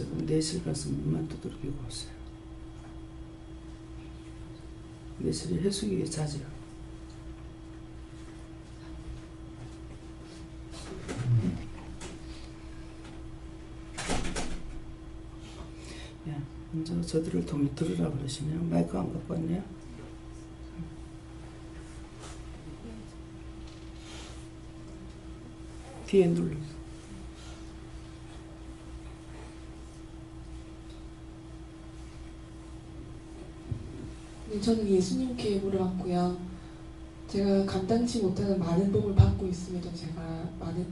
지금 내실 가서 문만 두드리고 오세요. 내실이 해수기에 잦아요. 먼저 저들을 통해 들으라고 그러시네요. 마이크 안 갖고 왔네요. 뒤에 눌러서. 네, 저는 예수님께 물어봤고요. 제가 감당치 못하는 많은 복을 받고 있음에도 제가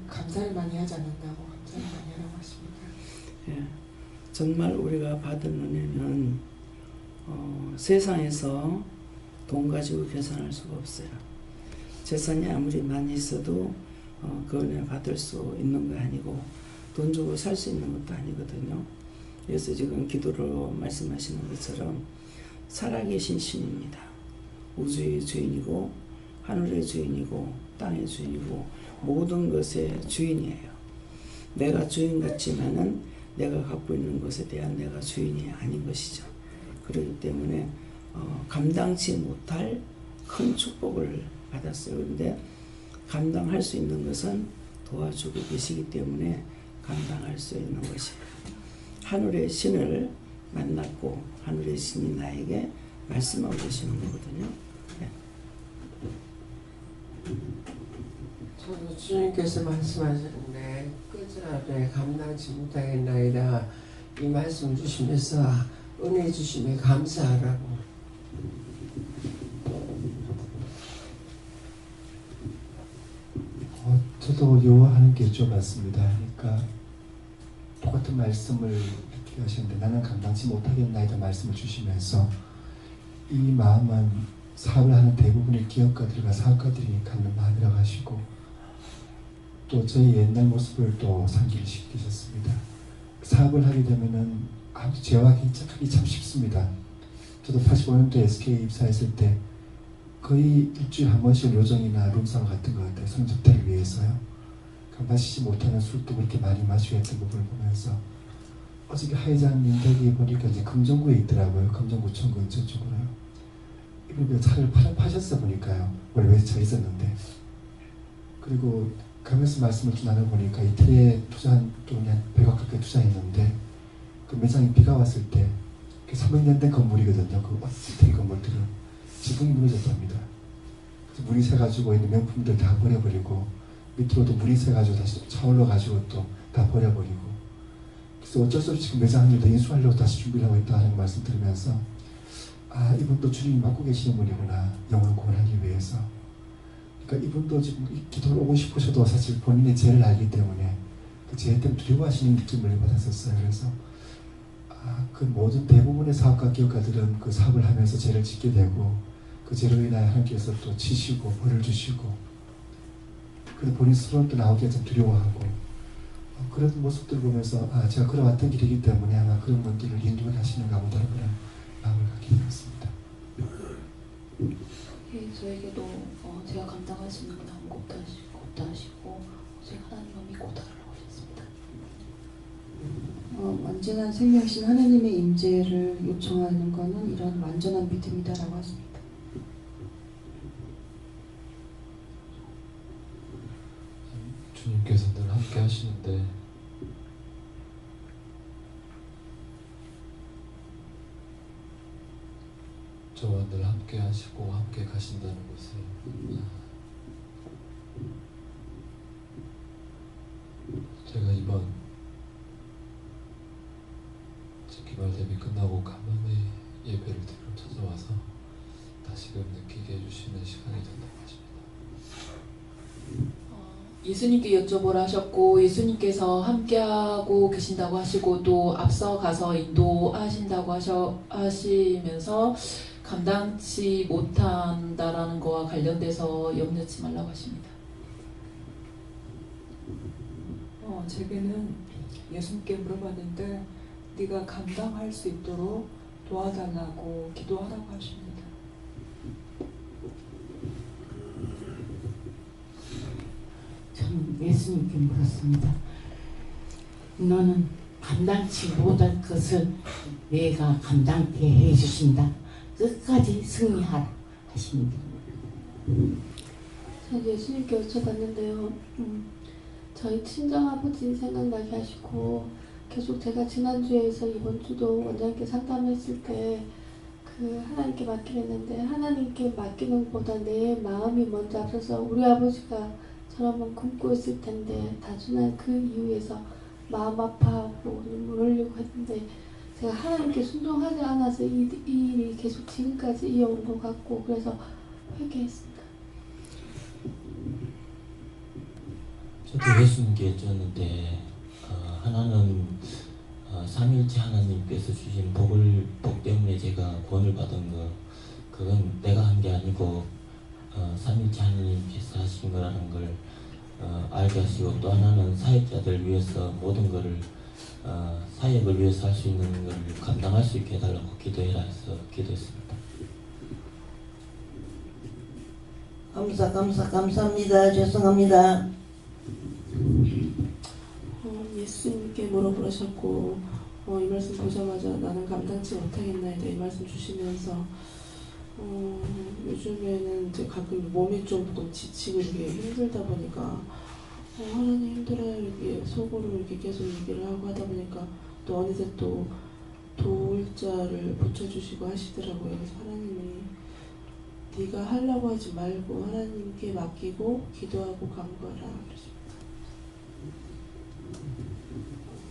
감사를 많이 하지 않는다고 감사를 많이 하라고 하십니다. 예, 정말 우리가 받은 은혜는 세상에서 돈 가지고 계산할 수가 없어요. 재산이 아무리 많이 있어도 그 은혜 받을 수 있는 거 아니고 돈 주고 살 수 있는 것도 아니거든요. 그래서 지금 기도로 말씀하시는 것처럼 살아계신 신입니다. 우주의 주인이고 하늘의 주인이고 땅의 주인이고 모든 것의 주인이에요. 내가 주인 같지만은 내가 갖고 있는 것에 대한 내가 주인이 아닌 것이죠. 그렇기 때문에 감당치 못할 큰 축복을 받았어요. 그런데 감당할 수 있는 것은 도와주고 계시기 때문에 감당할 수 있는 것이에요. 하늘의 신을 만났고 하늘의 신이 나에게 말씀하고 계시는 거거든요. 네. 저도 주님께서 말씀하셨는데 끝자락에 감당치 못하겠나이다 이 말씀 주시면서 은혜 주심에 감사하라고. 저도 요하는 게 좀 많습니다. 그러니까 똑같은 말씀을 이렇게 하셨는데 나는 감당치 못하겠나이다 말씀을 주시면서 이 마음은 사업을 하는 대부분의 기업가들과 사업가들이 갖는 마음이라고 하시고 또 저희 옛날 모습을 또 상기를 시키셨습니다. 사업을 하게 되면은 아주 재화하기 참 쉽습니다. 저도 85년도에 SK 입사했을 때 거의 일주일에 한 번씩 요정이나 룸사롱 같은 것 같아요. 손님 접대를 위해서요. 마시지 못하는 술도 그렇게 많이 마시고 했던 부분을 보면서 어저께 하회장님 댁에 보니까 이제 금정구에 있더라고요. 금정구청 근처 쪽으로요. 이분들 차를 파셨어 보니까요. 원래 외쳐 있었는데. 그리고 가면서 말씀을 좀 나눠보니까 이태리에 투자한 돈이 한 100억 가까이 투자했는데 그 매장에 비가 왔을 때 300년 된 건물이거든요. 그 이태리 건물들은 지붕이 무너졌답니다. 그래서 물이 새가지고 있는 명품들 다 버려버리고 밑으로도 물이 새가지고 다시 차올라가지고 또 다 버려버리고 그래서 어쩔 수 없이 지금 매장 한일도 인수하려고 다시 준비를 하고 있다는 말씀 들으면서 아 이분도 주님이 맡고 계시는 분이구나. 영혼을 구원하기 위해서. 그러니까 이분도 지금 기도를 오고 싶으셔도 사실 본인의 죄를 알기 때문에 그 죄 때문에 두려워하시는 느낌을 받았었어요. 그래서 그 모든 대부분의 사업가 기업가들은 그 사업을 하면서 죄를 짓게 되고 그 죄로 인하여 하나님께서 또 치시고 벌을 주시고 그래서 본인 스스로 또 나오기가 좀 두려워하고 그런 모습들을 보면서 제가 걸어왔던 길이기 때문에 아마 그런 분들을 인도를 하시는가 보다 그런 마음을 갖게 되었습니다. 예, 저에게도 제가 감당할 수 있는 건 아무것도 하시고 제가 하나님을 믿고 따르라고 하셨습니다. 완전한 생명신 하나님의 임재를 요청하는 것은 이런 완전한 믿음이다라고 하십니다. 주님께서 늘 함께 하시는데 저와 늘 함께 하시고 함께 가신다는 것을 제가 이번 기말 대비 끝나고 간만에 예배를 드리러 찾아와서 다시금 느끼게 해주시는 시간이 된다고 하십니다. 예수님께 여쭤보라 하셨고 예수님께서 함께하고 계신다고 하시고 또 앞서가서 인도하신다고 하시면서 감당치 못한다라는 거와 관련돼서 염려치 말라고 하십니다. 제게는 예수님께 물어봤는데 네가 감당할 수 있도록 도와달라고 기도하라고 하십니다. 저는 예수님께 물었습니다. 너는 감당치 못할 것을 내가 감당케 해주신다. 끝까지 승리하라 하십니다. 전 예수님께 여쭤봤는데요. 저희 친정아버지 생각나게 하시고 계속 제가 지난주에서 이번 주도 원장님께 상담했을 때 그 하나님께 맡기려 했는데 하나님께 맡기는 것보다 내 마음이 먼저 앞서서 우리 아버지가 저라면 굶고 있을 텐데 단순한 그 이유에서 마음 아파하고 눈물 흘리고 했는데 제가 하나님께 순종하지 않아서 이 일이 계속 지금까지 이어온 것 같고 그래서 회개했습니다. 저도 예수님께 여쭈었는데 하나는 삼일째 하나님께서 주신 복 때문에 제가 구원을 받은 거 그건 내가 한 게 아니고 삼일째 하나님께서 하신 거라는 걸 알게 하시고 또 하나는 사역자들 위해서 모든 거를 사역을 위해서 할 수 있는 걸 감당할 수 있게 해달라고 기도해라 해서 기도했습니다. 감사합니다. 죄송합니다. 예수님께 물어보셨고 이 말씀 보자마자 나는 감당치 못하겠나이다 이 말씀 주시면서 요즘에는 이제 가끔 몸이 조금 지치고 이게 힘들다 보니까 하나님 힘들어요 이렇게 속으로 이렇게 계속 얘기를 하고 하다 보니까 또 어느새 또 도울 자를 붙여주시고 하시더라고요. 그래서 하나님이 네가 하려고 하지 말고 하나님께 맡기고 기도하고 간구하라 그러십니다.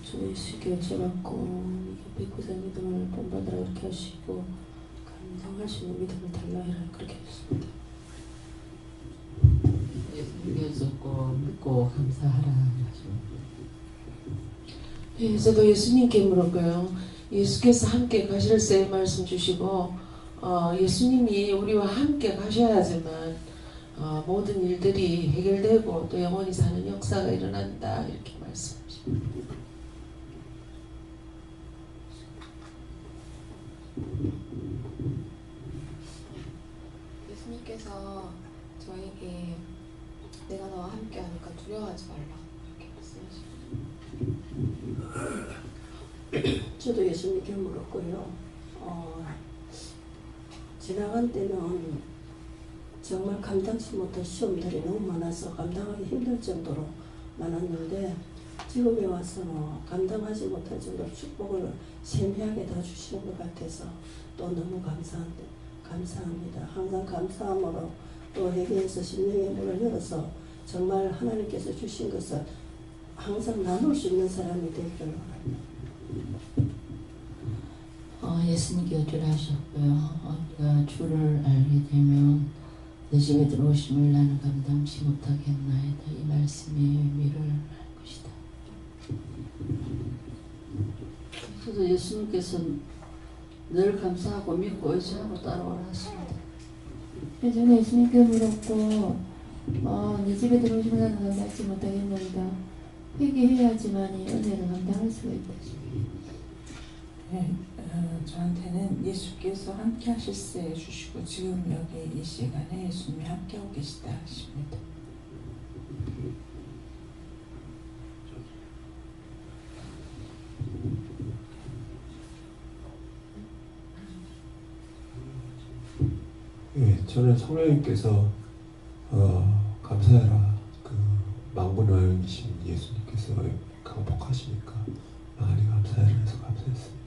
저 예수께 여쭤봤고 백구사 믿음을 본받으라 그렇게 하시고 감당할 수 있는 믿음을 달라 해라 그렇게 하셨습니다. 예수님께서 꼭 믿고 감사하라 하십니다. 예, 저도 예수님께 물었고요. 예수께서 함께 가실세 말씀 주시고 예수님이 우리와 함께 가셔야지만 모든 일들이 해결되고 또 영원히 사는 역사가 일어난다 이렇게 말씀하십니다. 예수님께서 저에게 내가 너와 함께 하니까 두려워하지 말라 이렇게 말씀하십니다. 저도 예수님께 물었고요. 지나간 때는 정말 감당치 못할 시험들이 너무 많아서 감당하기 힘들 정도로 많았는데 지금에 와서는 감당하지 못할 정도로 축복을 세미하게 더 주시는 것 같아서 또 너무 감사합니다. 항상 감사함으로 또 회개해서 심령의 문을 열어서 정말 하나님께서 주신 것을 항상 나눌 수 있는 사람이 되기를 바랍니다. 예수님께 어쩌라 하셨고요. 우리가 주를 알게 되면 내 집에 들어오심을 나는 감당치 못하겠나이다. 이 말씀의 의미를 알 것이다. 저도 예수님께서 늘 감사하고 믿고 의지하고 따라오라 하십니다. 저는 예수님께 물었고 내 집에 들어오시면 나는 감당하지 못하겠나이다. 회개해야지만 이 은혜를 감당할 수가 있다. 네, 저한테는 예수께서 함께 하실세 해주시고 지금 여기 이 시간에 예수님이 함께하고 계시다 하십니다. 예, 저는 성령님께서 감사해라 그 만군왕이신 예수님께서 강복하시니까 많이 감사해라 해서 감사했습니다.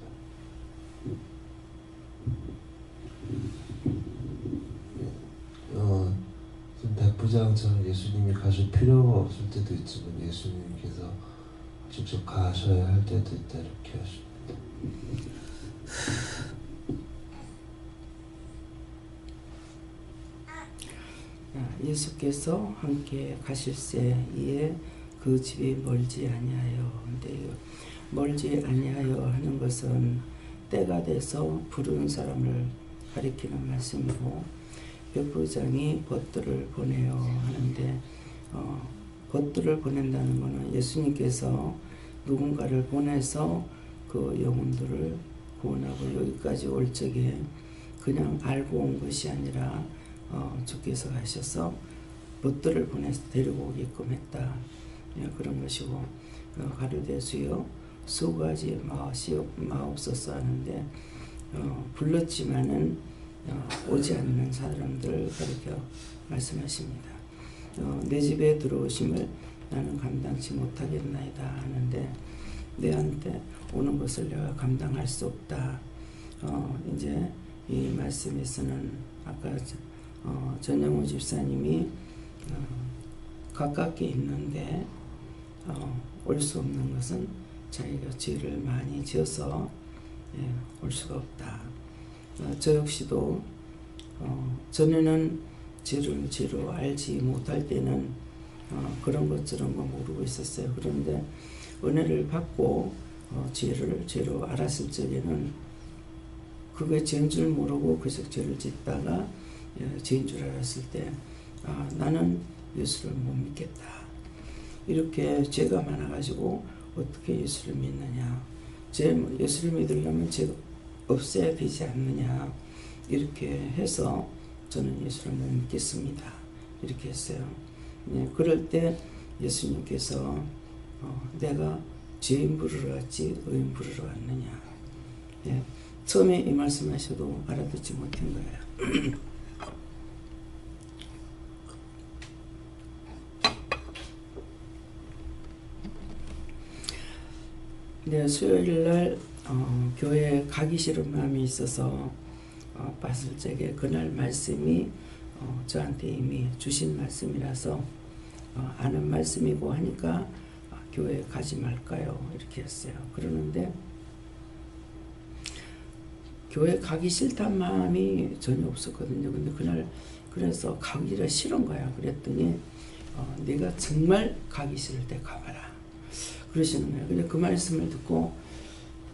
좀 백부장처럼 예수님이 가실 필요가 없을 때도 있지만 예수님께서 직접 가셔야 할 때도 있다 이렇게 하십니다. 예수께서 함께 가실새 이에 그 집이 멀지 아니하여. 근데 멀지 아니하여 하는 것은 때가 돼서 부르는 사람을 가리키는 말씀이고 백부장이 벗들을 보내요 하는데 벗들을 보낸다는 것은 예수님께서 누군가를 보내서 그 영혼들을 구원하고 여기까지 올 적에 그냥 알고 온 것이 아니라 주께서 가셔서 벗들을 보내서 데리고 오게끔 했다. 그런 것이고 가로되 주여 수고하지 마옵소서 하는데 불렀지만은 오지 않는 사람들을 그렇게 말씀하십니다. 내 집에 들어오심을 나는 감당치 못하겠나이다 하는데 내한테 오는 것을 내가 감당할 수 없다. 이제 이 말씀에서는 아까 전영호 집사님이 가깝게 있는데 올 수 없는 것은 자기가 죄를 많이 지어서 올 수가 없다. 저 역시도 전에는 죄를 죄로 알지 못할 때는 그런 것 저런 거 모르고 있었어요. 그런데 은혜를 받고 죄를 죄로 알았을 적에는 그게 죄인 줄 모르고 계속 죄를 짓다가 죄인 줄 알았을 때 나는 예수를 못 믿겠다. 이렇게 죄가 많아가지고 어떻게 예수를 믿느냐. 예수를 믿으려면 죄가 없어야 되지 않느냐. 이렇게 해서 저는 예수를 못 믿겠습니다. 이렇게 했어요. 그럴 때 예수님께서 내가 죄인 부르러 왔지 의인 부르러 왔느냐. 처음에 이 말씀하셔도 알아듣지 못한 거예요. 수요일날 교회에 가기 싫은 마음이 있어서 봤을 적에 그날 말씀이 저한테 이미 주신 말씀이라서 아는 말씀이고 하니까 교회에 가지 말까요? 이렇게 했어요. 그러는데 교회 가기 싫단 마음이 전혀 없었거든요. 근데 그날 그래서 가기가 싫은 거야. 그랬더니 네가 정말 가기 싫을 때 가봐라. 그러시는 거예요. 근데 그 말씀을 듣고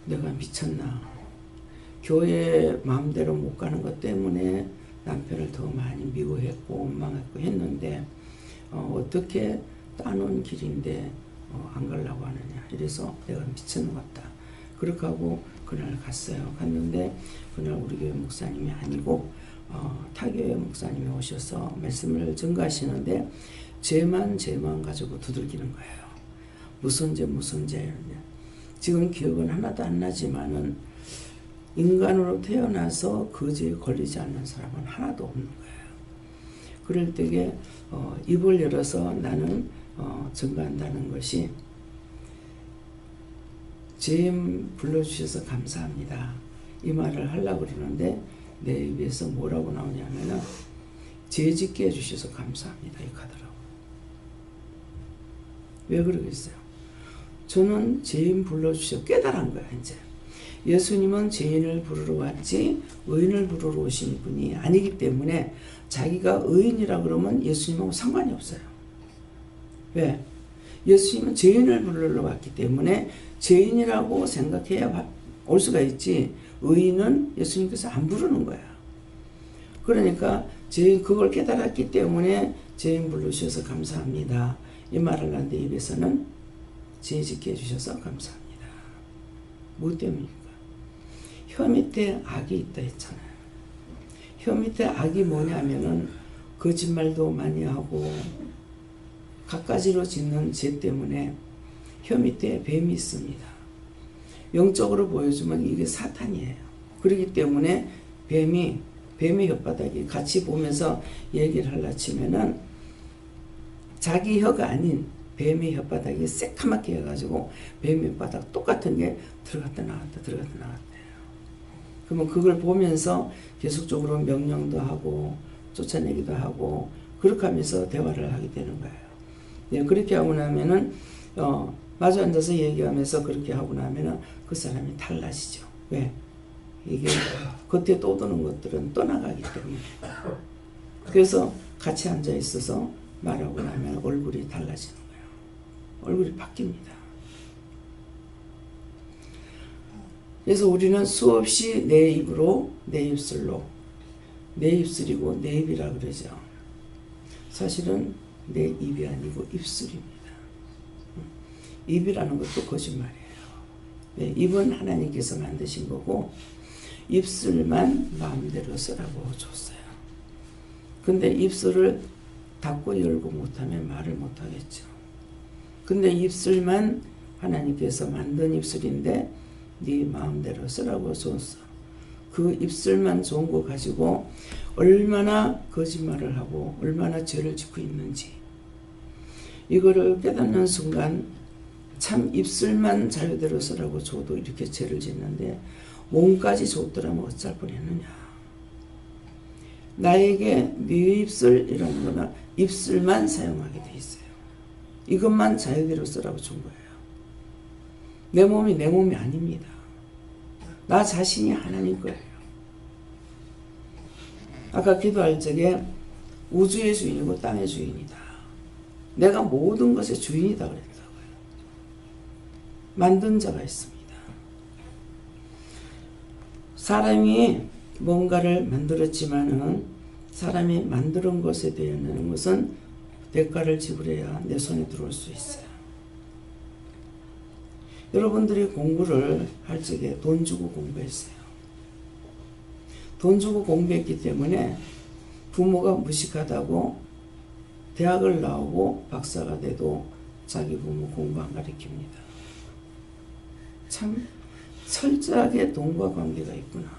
내가 미쳤나. 교회 마음대로 못 가는 것 때문에 남편을 더 많이 미워했고 원망했고 했는데 어떻게 따놓은 길인데 안 가려고 하느냐. 이래서 내가 미쳤는 것 같다. 그렇게 하고 그날 갔어요. 갔는데 그날 우리 교회 목사님이 아니고 타교회 목사님이 오셔서 말씀을 전가하시는데 죄만 가지고 두들기는 거예요. 무슨 죄. 지금 기억은 하나도 안 나지만은 인간으로 태어나서 그 죄에 걸리지 않는 사람은 하나도 없는 거예요. 그럴 때에 입을 열어서 나는 증거한다는 것이 죄인 불러주셔서 감사합니다. 이 말을 하려고 그러는데 내 입에서 뭐라고 나오냐면은 죄 짓게 해주셔서 감사합니다. 이렇게 하더라고요. 왜 그러겠어요? 저는 죄인 불러주셔서 깨달은 거야. 이제 예수님은 죄인을 부르러 왔지 의인을 부르러 오신 분이 아니기 때문에 자기가 의인이라 그러면 예수님하고 상관이 없어요. 왜? 예수님은 죄인을 부르러 왔기 때문에 죄인이라고 생각해야 올 수가 있지 의인은 예수님께서 안 부르는 거야. 그러니까 그걸 깨달았기 때문에 죄인 불러주셔서 감사합니다. 이 말을 한 내 입에서는 죄 짓게 해주셔서 감사합니다. 뭐 때문입니까? 혀 밑에 악이 있다 했잖아요. 혀 밑에 악이 뭐냐면은 거짓말도 많이 하고 갖가지로 짓는 죄 때문에 혀 밑에 뱀이 있습니다. 영적으로 보여주면 이게 사탄이에요. 그렇기 때문에 뱀의 혓바닥이 같이 보면서 얘기를 하려 치면은 자기 혀가 아닌 뱀의 혓바닥이 새카맣게 해가지고 뱀의 혓바닥 똑같은 게 들어갔다 나갔다 그러면 그걸 보면서 계속적으로 명령도 하고 쫓아내기도 하고 그렇게 하면서 대화를 하게 되는 거예요. 그렇게 하고 나면은 마주 앉아서 얘기하면서 그렇게 하고 나면은 그 사람이 달라지죠. 왜? 이게 겉에 떠도는 것들은 떠나가기 때문에. 그래서 같이 앉아 있어서 말하고 나면 얼굴이 달라지는 거예요. 얼굴이 바뀝니다. 그래서 우리는 수없이 내 입으로 내 입술로 내 입술이고 내 입이라 그러죠. 사실은 내 입이 아니고 입술입니다. 입이라는 것도 거짓말이에요. 입은 하나님께서 만드신 거고 입술만 마음대로 쓰라고 줬어요. 근데 입술을 닫고 열고 못하면 말을 못하겠죠. 근데 입술만 하나님께서 만든 입술인데 네 마음대로 쓰라고 줬어. 그 입술만 좋은 거 가지고 얼마나 거짓말을 하고 얼마나 죄를 짓고 있는지 이거를 깨닫는 순간 참 입술만 자유대로 쓰라고 줘도 이렇게 죄를 짓는데 몸까지 줬더라면 어쩔 뻔했느냐. 나에게 네 입술이라는 거는 입술만 사용하게 돼 있어요. 이것만 자유대로 쓰라고 준 거예요. 내 몸이 내 몸이 아닙니다. 나 자신이 하나님 거예요. 아까 기도할 적에 우주의 주인이고 땅의 주인이다. 내가 모든 것의 주인이다 그랬다고요. 만든 자가 있습니다. 사람이 뭔가를 만들었지만은 사람이 만드는 것에 대한 것은 대가를 지불해야 내 손에 들어올 수 있어요. 여러분들이 공부를 할 적에 돈 주고 공부했어요. 돈 주고 공부했기 때문에 부모가 무식하다고 대학을 나오고 박사가 돼도 자기 부모 공부 안 가르칩니다. 참 철저하게 돈과 관계가 있구나.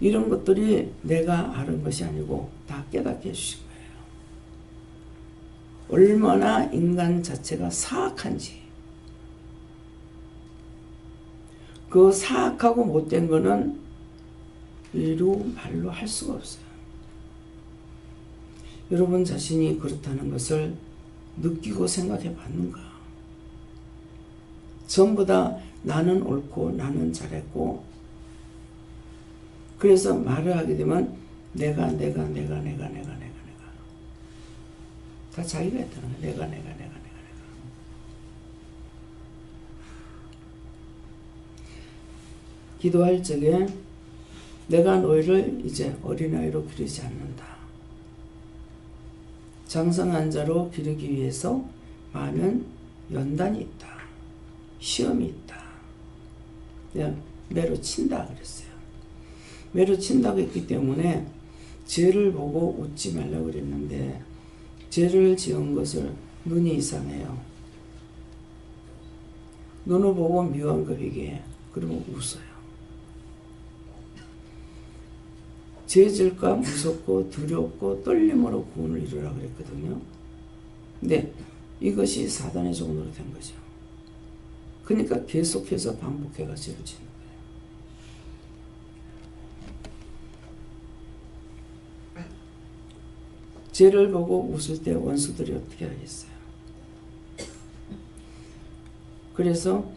이런 것들이 내가 아는 것이 아니고 다 깨닫게 해주신 거예요. 얼마나 인간 자체가 사악한지. 그 사악하고 못된 거는 이루 말로 할 수가 없어요. 여러분 자신이 그렇다는 것을 느끼고 생각해 봤는가? 전부 다 나는 옳고 나는 잘했고 그래서 말을 하게 되면 내가 다 자기가 했다는 거야. 내가 기도할 적에 내가 너희를 이제 어린아이로 기르지 않는다. 장성한 자로 기르기 위해서 많은 연단이 있다. 시험이 있다. 내가 매로 친다 그랬어요. 매로 친다고 했기 때문에 죄를 보고 웃지 말라고 그랬는데 죄를 지은 것을 눈이 이상해요. 눈을 보고 미워한 것이기에 그러면 웃어요. 죄질까 무섭고 두렵고 떨림으로 구원을 이루라 그랬거든요. 근데 이것이 사단의 종으로 된 거죠. 그러니까 계속해서 반복해가 죄를 짓는 거예요. 죄를 보고 웃을 때 원수들이 어떻게 하겠어요? 그래서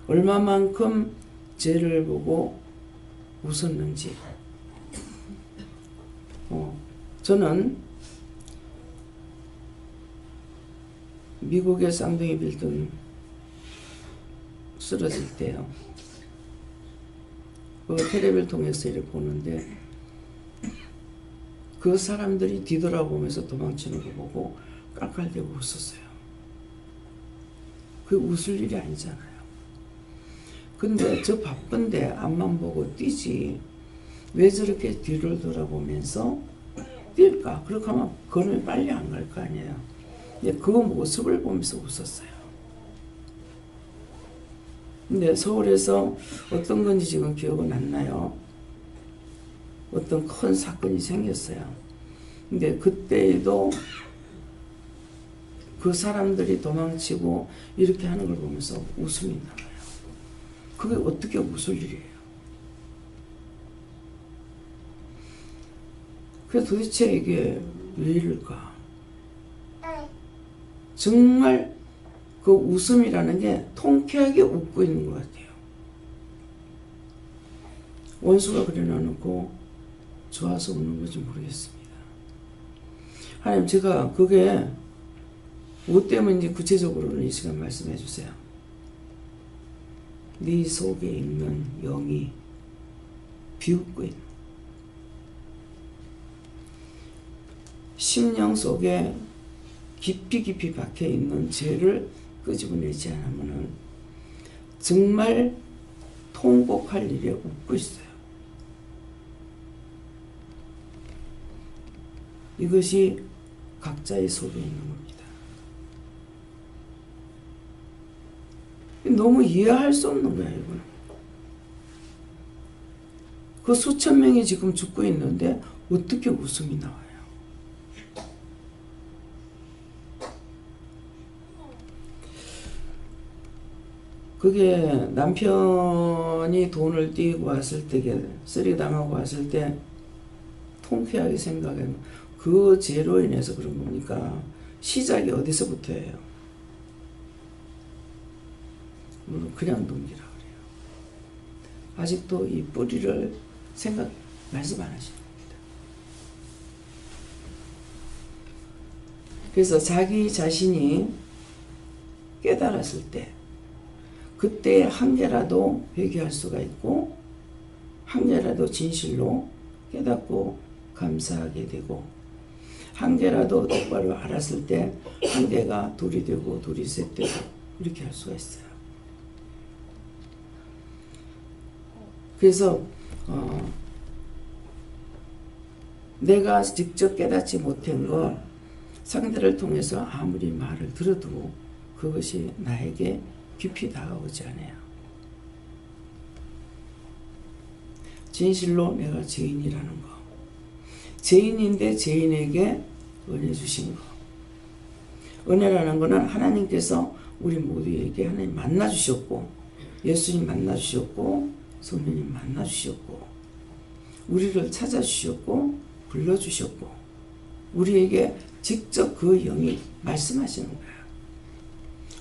얼마만큼 죄를 보고 웃었는지 저는 미국의 쌍둥이 빌딩 쓰러질 때요. 그 텔레비를 통해서 이렇게 보는데 그 사람들이 뒤돌아보면서 도망치는 거 보고 깔깔대고 웃었어요. 그 웃을 일이 아니잖아요. 근데 저 바쁜데 앞만 보고 뛰지 왜 저렇게 뒤를 돌아보면서 뛸까? 그렇게 하면 걸으면 빨리 안 갈 거 아니에요. 근데 그 모습을 보면서 웃었어요. 근데 서울에서 어떤 건지 지금 기억은 안 나요. 어떤 큰 사건이 생겼어요. 근데 그때에도 그 사람들이 도망치고 이렇게 하는 걸 보면서 웃음이 나와요. 그게 어떻게 웃을 일이에요? 그래서 도대체 이게 왜 이럴까? 정말 그 웃음이라는 게 통쾌하게 웃고 있는 것 같아요. 원수가 그려놓고 좋아서 웃는 건지 모르겠습니다. 하나님, 제가 그게 뭐 때문인지 구체적으로는 이 시간 말씀해 주세요. 네 속에 있는 영이 비웃고 있는 심령 속에 깊이 박혀 있는 죄를 끄집어내지 않으면 정말 통곡할 일에 웃고 있어요. 이것이 각자의 속에 있는 겁니다. 너무 이해할 수 없는 거야, 이거는. 그 수천 명이 지금 죽고 있는데 어떻게 웃음이 나와요? 그게 남편이 돈을 띄고 왔을 때, 쓰리 당하고 왔을 때 통쾌하게 생각하면 그 죄로 인해서 그런 거니까 시작이 어디서부터예요? 그냥 넘기라 그래요. 아직도 이 뿌리를 말씀 안 하시는 겁니다. 그래서 자기 자신이 깨달았을 때 그때 한 개라도 회개할 수가 있고 한 개라도 진실로 깨닫고 감사하게 되고 한 개라도 똑바로 알았을 때 한 개가 둘이 되고 둘이 셋 되고 이렇게 할 수가 있어요. 그래서 내가 직접 깨닫지 못한 거 상대를 통해서 아무리 말을 들어도 그것이 나에게 깊이 다가오지 않아요. 진실로 내가 죄인이라는 거. 죄인인데 죄인에게 은혜 주신 거. 은혜라는 거는 하나님께서 우리 모두에게 하나님 만나 주셨고 예수님 만나 주셨고 성령님 만나 주셨고 우리를 찾아 주셨고 불러 주셨고 우리에게 직접 그 영이 말씀하시는 거예요.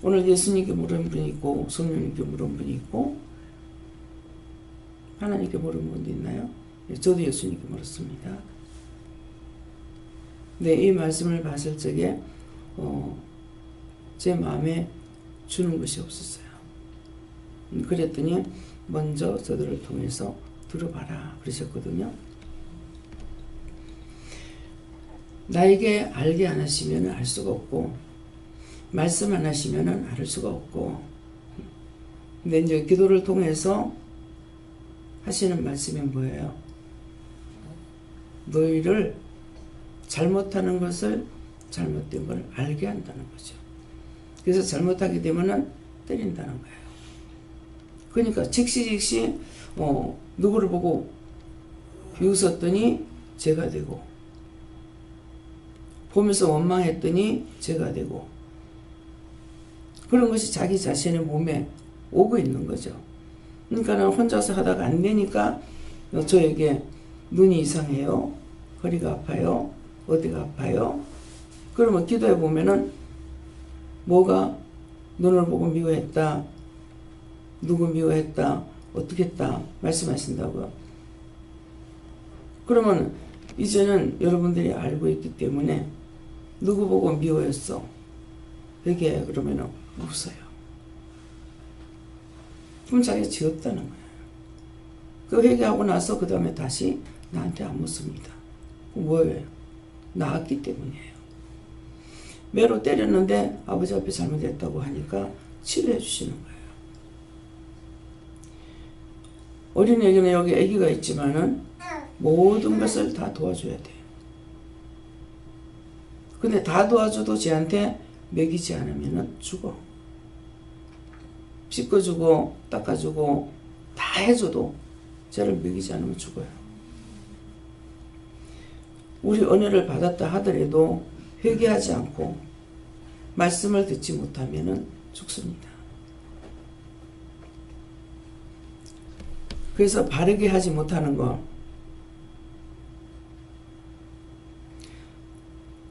오늘 예수님께 물은 분이 있고 성령님께 물은 분이 있고 하나님께 물은 분도 있나요? 저도 예수님께 물었습니다. 네, 이 말씀을 봤을 적에 제 마음에 주는 것이 없었어요. 그랬더니 먼저 저들을 통해서 들어봐라 그러셨거든요. 나에게 알게 안 하시면 알 수가 없고 말씀 안 하시면 알 수가 없고 근데 이제 기도를 통해서 하시는 말씀이 뭐예요? 너희를 잘못하는 것을 잘못된 걸 알게 한다는 거죠. 그래서 잘못하게 되면은 때린다는 거예요. 그러니까 즉시 누구를 보고 비웃었더니 죄가 되고 보면서 원망했더니 죄가 되고 그런 것이 자기 자신의 몸에 오고 있는 거죠. 그러니까 혼자서 하다가 안 되니까 저에게 눈이 이상해요. 허리가 아파요. 어디가 아파요. 그러면 기도해 보면은 뭐가 눈을 보고 미워했다. 누구 미워했다. 어떻게 했다. 말씀하신다고요. 그러면 이제는 여러분들이 알고 있기 때문에 누구 보고 미워했어. 회개해 그러면은 웃어요. 그럼 자기가 지었다는 거예요. 그 회개하고 나서 그 다음에 다시 나한테 안 묻습니다. 뭐예요? 나았기 때문이에요. 매로 때렸는데 아버지 앞에 잘못했다고 하니까 치료해 주시는 거예요. 어린애기는 여기 아기가 있지만은 모든 것을 다 도와줘야 돼요. 근데 다 도와줘도 쟤한테 먹이지 않으면 죽어. 씻어주고 닦아주고 다 해줘도 쟤를 먹이지 않으면 죽어요. 우리 은혜를 받았다 하더라도 회개하지 않고 말씀을 듣지 못하면 죽습니다. 그래서 바르게 하지 못하는 거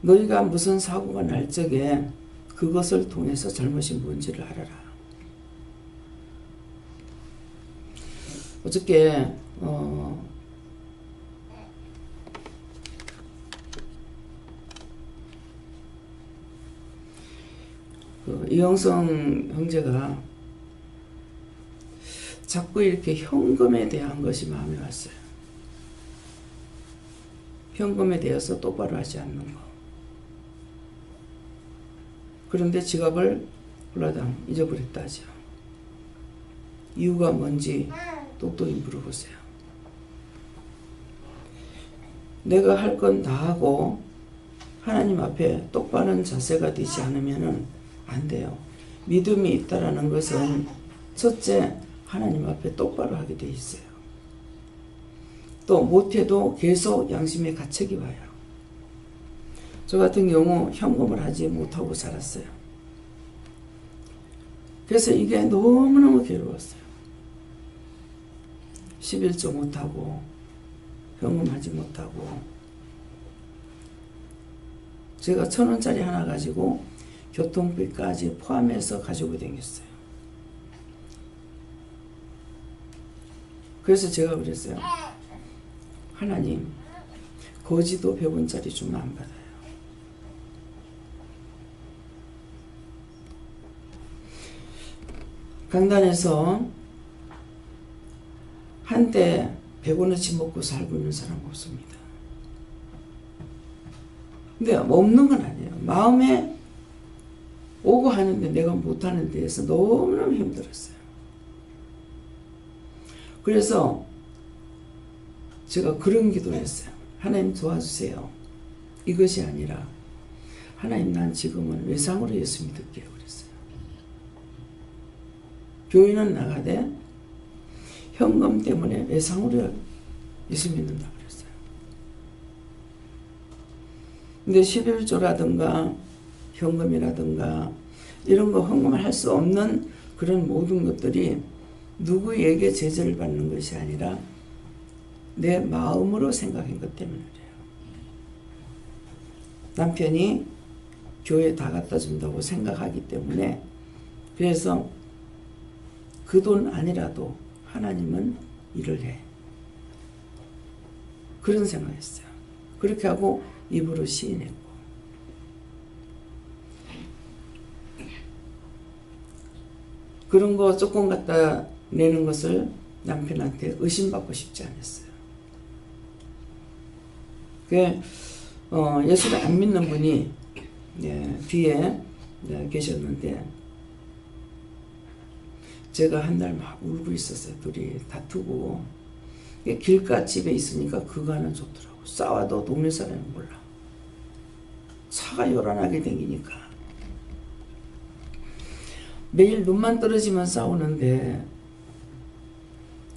너희가 무슨 사고가 날 적에 그것을 통해서 잘못이 뭔지를 알아라. 어저께 이영성 형제가 자꾸 이렇게 현금에 대한 것이 마음에 왔어요. 현금에 대해서 똑바로 하지 않는 거. 그런데 지갑을 홀라당 잊어버렸다 하죠. 이유가 뭔지 똑똑히 물어보세요. 내가 할 건 다 하고 하나님 앞에 똑바른 자세가 되지 않으면 안 돼요. 믿음이 있다라는 것은 첫째, 하나님 앞에 똑바로 하게 돼 있어요. 또 못해도 계속 양심의 가책이 와요. 저 같은 경우 현금을 하지 못하고 살았어요. 그래서 이게 너무너무 괴로웠어요. 11조 못하고 현금하지 못하고 제가 1,000원짜리 하나 가지고 교통비까지 포함해서 가지고 다녔어요. 그래서 제가 그랬어요. 하나님, 거지도 100원짜리 주면 안 받아요. 강단에서 한때 100원어치 먹고 살고 있는 사람 없습니다. 근데 없는 건 아니에요. 마음에 오고 하는데 내가 못하는 데에서 너무너무 힘들었어요. 그래서 제가 그런 기도를 했어요. 하나님 도와주세요. 이것이 아니라 하나님, 난 지금은 외상으로 예수 믿을게요. 그랬어요. 교회는 나가되 현금 때문에 외상으로 예수 믿는다 그랬어요. 근데 11조라든가 현금이라든가 이런 거 헌금을 할 수 없는 그런 모든 것들이 누구에게 제재를 받는 것이 아니라 내 마음으로 생각한 것 때문에 그래요. 남편이 교회 다 갖다 준다고 생각하기 때문에, 그래서 그 돈 아니라도 하나님은 일을 해. 그런 생각했어요. 그렇게 하고 입으로 시인했고. 그런 거 조금 갖다 내는 것을 남편한테 의심받고 싶지 않았어요. 예수를 안 믿는 분이 뒤에 계셨는데 제가 한 날 막 울고 있었어요. 둘이 다투고. 길가 집에 있으니까 그거는 좋더라고. 싸워도 동네 사람이 몰라. 차가 요란하게 다니니까. 매일 눈만 떨어지면 싸우는데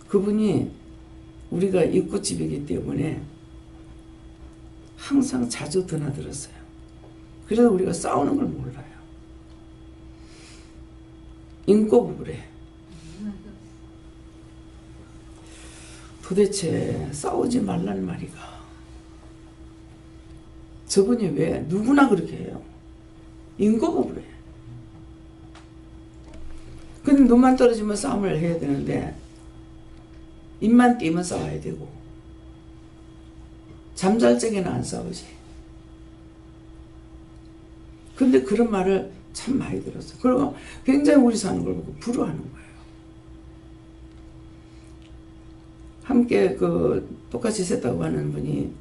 그분이 우리가 입구집이기 때문에 항상 자주 드나들었어요. 그래서 우리가 싸우는 걸 몰라요. 인꼬부부래. 도대체 싸우지 말란 말이가. 저분이 왜 누구나 그렇게 해요. 인꼬부부래. 근데 눈만 떨어지면 싸움을 해야 되는데 입만 띄면 싸워야 되고 잠잘 적에는 안 싸우지. 근데 그런 말을 참 많이 들었어요. 그리고 굉장히 우리 사는 걸 보고 부러워하는 거예요. 함께 똑같이 셋다고 하는 분이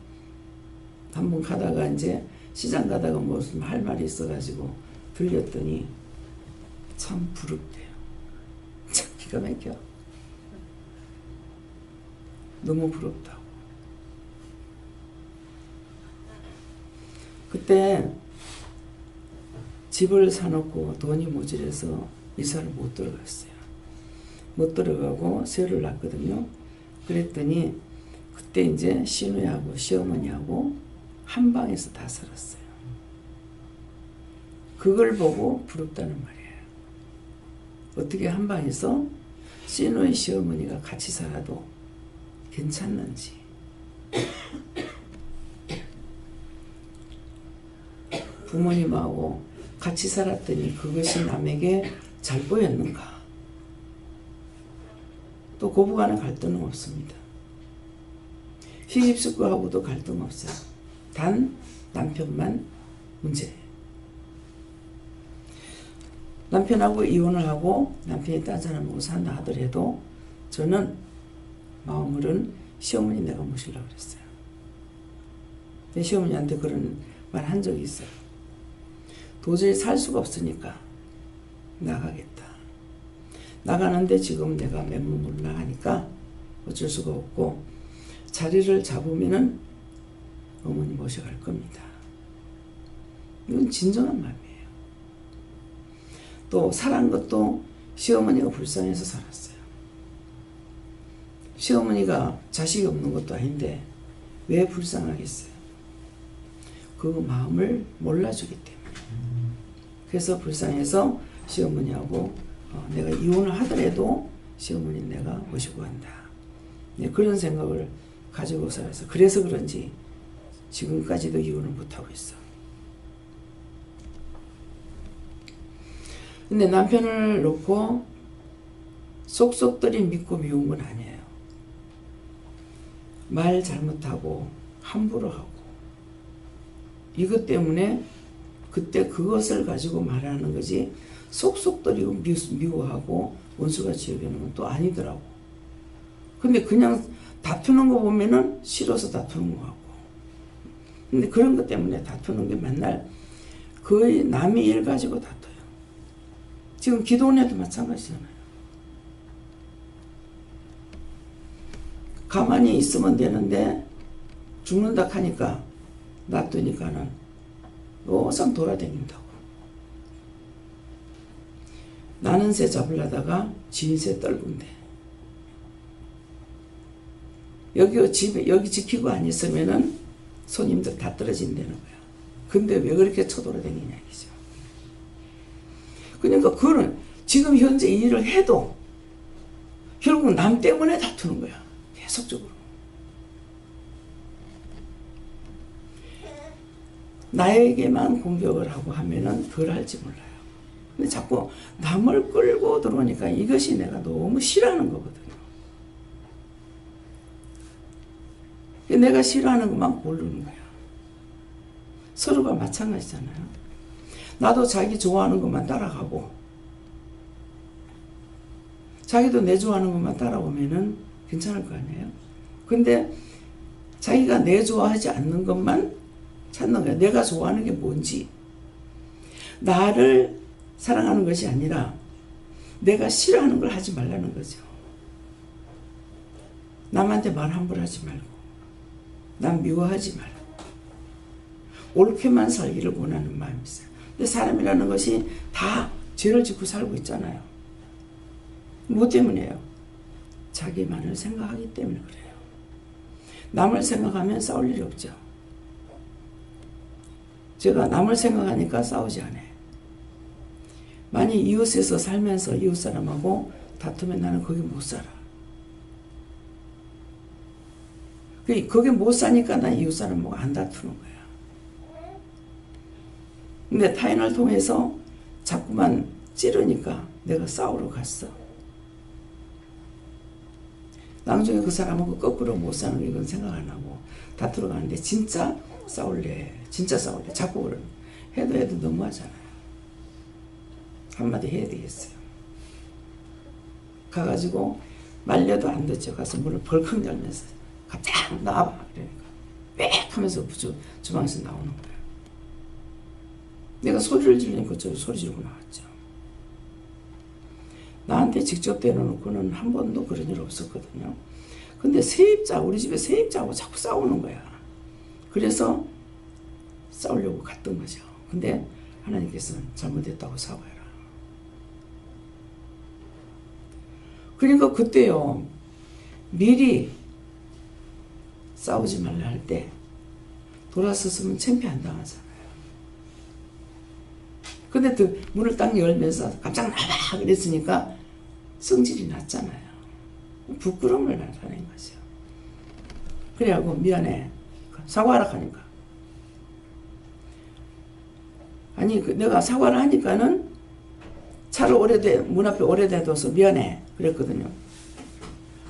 한 번 가다가 이제 시장 가다가 무슨 할 말이 있어가지고 들렸더니 참 부럽대요. 참 기가 막혀. 너무 부럽다고. 그때 집을 사놓고 돈이 모자라서 이사를 못 들어갔어요. 못 들어가고 새를 낳거든요. 그랬더니 그때 이제 시누이하고 시어머니하고 한 방에서 다 살았어요. 그걸 보고 부럽다는 말이에요. 어떻게 한 방에서 시누이 시어머니가 같이 살아도 괜찮는지. 부모님하고 같이 살았더니 그것이 남에게 잘 보였는가. 또 고부간에 갈등은 없습니다. 시집식구하고도 갈등 없어요. 단 남편만 문제예요. 남편하고 이혼을 하고 남편이 딴 사람하고 산다 하더라도 저는 마음으로는 시어머니 내가 모시려고 그랬어요. 내 시어머니한테 그런 말 한 적이 있어요. 도저히 살 수가 없으니까 나가겠다. 나가는데 지금 내가 맨몸으로 나가니까 어쩔 수가 없고 자리를 잡으면은 어머니 모셔갈 겁니다. 이건 진정한 마음이에요. 또 살한 것도 시어머니가 불쌍해서 살았어요. 시어머니가 자식이 없는 것도 아닌데 왜 불쌍하겠어요? 그 마음을 몰라주기 때문에. 그래서 불쌍해서 시어머니하고 내가 이혼을 하더라도 시어머니 내가 모시고 간다. 네, 그런 생각을 가지고 살아서 그래서 그런지 지금까지도 이혼을 못하고 있어. 근데 남편을 놓고 속속들이 믿고 미운 건 아니에요. 말 잘못하고 함부로 하고 이것 때문에 그때 그것을 가지고 말하는 거지 속속들이고 미워하고 원수같이 여기는 건 또 아니더라고. 근데 그냥 다투는 거 보면은 싫어서 다투는 거 같고. 근데 그런 것 때문에 다투는 게 맨날 거의 남의 일 가지고 다투요. 지금 기도원에도 마찬가지잖아요. 가만히 있으면 되는데 죽는다 하니까 놔두니까는 오상 돌아다닌다고. 나는 새 잡으려다가 지인새 떨군데. 여기 집에 여기 지키고 안 있으면은 손님들 다 떨어진다는 거야. 근데 왜 그렇게 쳐돌아다니냐 이죠. 그러니까 그는 지금 현재 이 일을 해도 결국 남 때문에 다투는 거야. 계속적으로. 나에게만 공격을 하고 하면은 덜 할지 몰라요. 근데 자꾸 남을 끌고 들어오니까 이것이 내가 너무 싫어하는 거거든요. 내가 싫어하는 것만 고르는 거야. 서로가 마찬가지잖아요. 나도 자기 좋아하는 것만 따라가고 자기도 내 좋아하는 것만 따라오면은 괜찮을 거 아니에요. 근데 자기가 내 좋아하지 않는 것만 찾는 거야. 내가 좋아하는 게 뭔지. 나를 사랑하는 것이 아니라 내가 싫어하는 걸 하지 말라는 거죠. 남한테 말 함부로 하지 말고 남 미워하지 말고 옳게만 살기를 원하는 마음이 있어요. 근데 사람이라는 것이 다 죄를 짓고 살고 있잖아요. 뭐 때문이에요? 자기만을 생각하기 때문에 그래요. 남을 생각하면 싸울 일이 없죠. 제가 남을 생각하니까 싸우지 않아요. 만약 이웃에서 살면서 이웃 사람하고 다투면 나는 거기 못 살아. 거기 못 사니까 난 이웃 사람하고 안 다투는 거야. 근데 타인을 통해서 자꾸만 찌르니까 내가 싸우러 갔어. 나중에 그 사람하고 거꾸로 못 사는 거 이건 생각 안 하고 다투러 가는데 진짜 싸울래. 진짜 싸울래. 자꾸 그러는. 해도 너무하잖아요. 한마디 해야 되겠어요. 가가지고 말려도 안 듣죠. 가서 문을 벌컥 열면서 갑자기 나와봐. 그러니까 빽 하면서 주방에서 나오는 거예요. 내가 소리를 지르니까 저 소리 지르고 나왔죠. 나한테 직접 대놓고는 한 번도 그런 일 없었거든요. 근데 세입자, 우리 집에 세입자하고 자꾸 싸우는 거야. 그래서 싸우려고 갔던 거죠. 근데 하나님께서는 잘못했다고 사과해라. 그러니까 그때요, 미리 싸우지 말라 할 때 돌아섰으면 창피 안 당하잖아요. 근데 또 문을 딱 열면서 깜짝 나와 그랬으니까 성질이 났잖아요. 부끄러움을 나타낸 거죠. 그래갖고 미안해. 사과하라 하니까. 아니 내가 사과를 하니까는 차를 문 앞에 오래돼 둬서 미안해 그랬거든요.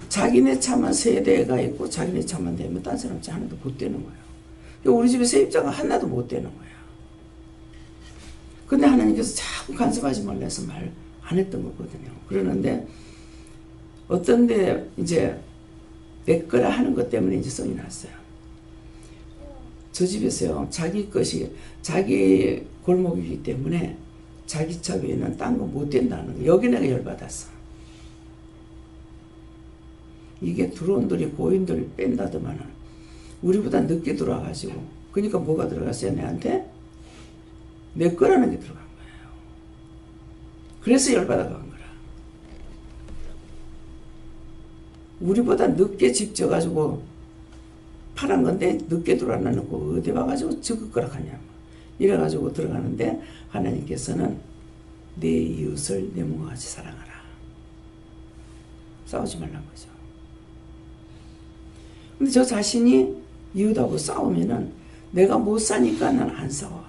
자기네 차만 세 대가 있고 자기네 차만 되면 딴 사람 차 하나도 못 되는 거예요. 우리 집에 세입자가 하나도 못 되는 거예요. 근데 하나님께서 자꾸 간섭하지 말라 해서 말 안 했던 거거든요. 그러는데 어떤데 이제 내 거라 하는 것 때문에 이제 성이 났어요. 저 집에서요, 자기 것이 자기 골목이기 때문에 자기 차 외에는 딴 거 못 된다는 거. 여기 내가 열받았어. 이게 들어온들이 고인들 뺀다더만은 우리보다 늦게 들어와가지고 그러니까 뭐가 들어갔어요? 내한테? 내 거라는 게 들어간 거예요. 그래서 열받아 간 거라. 우리보다 늦게 집 져가지고 파란 건데 늦게 들어왔나놓고 어디 와가지고 적을 거라 하냐. 이래가지고 들어가는데 하나님께서는 내 이웃을 내 몸과 같이 사랑하라. 싸우지 말란 거죠. 근데 저 자신이 이웃하고 싸우면은 내가 못 사니까 난 안 싸워.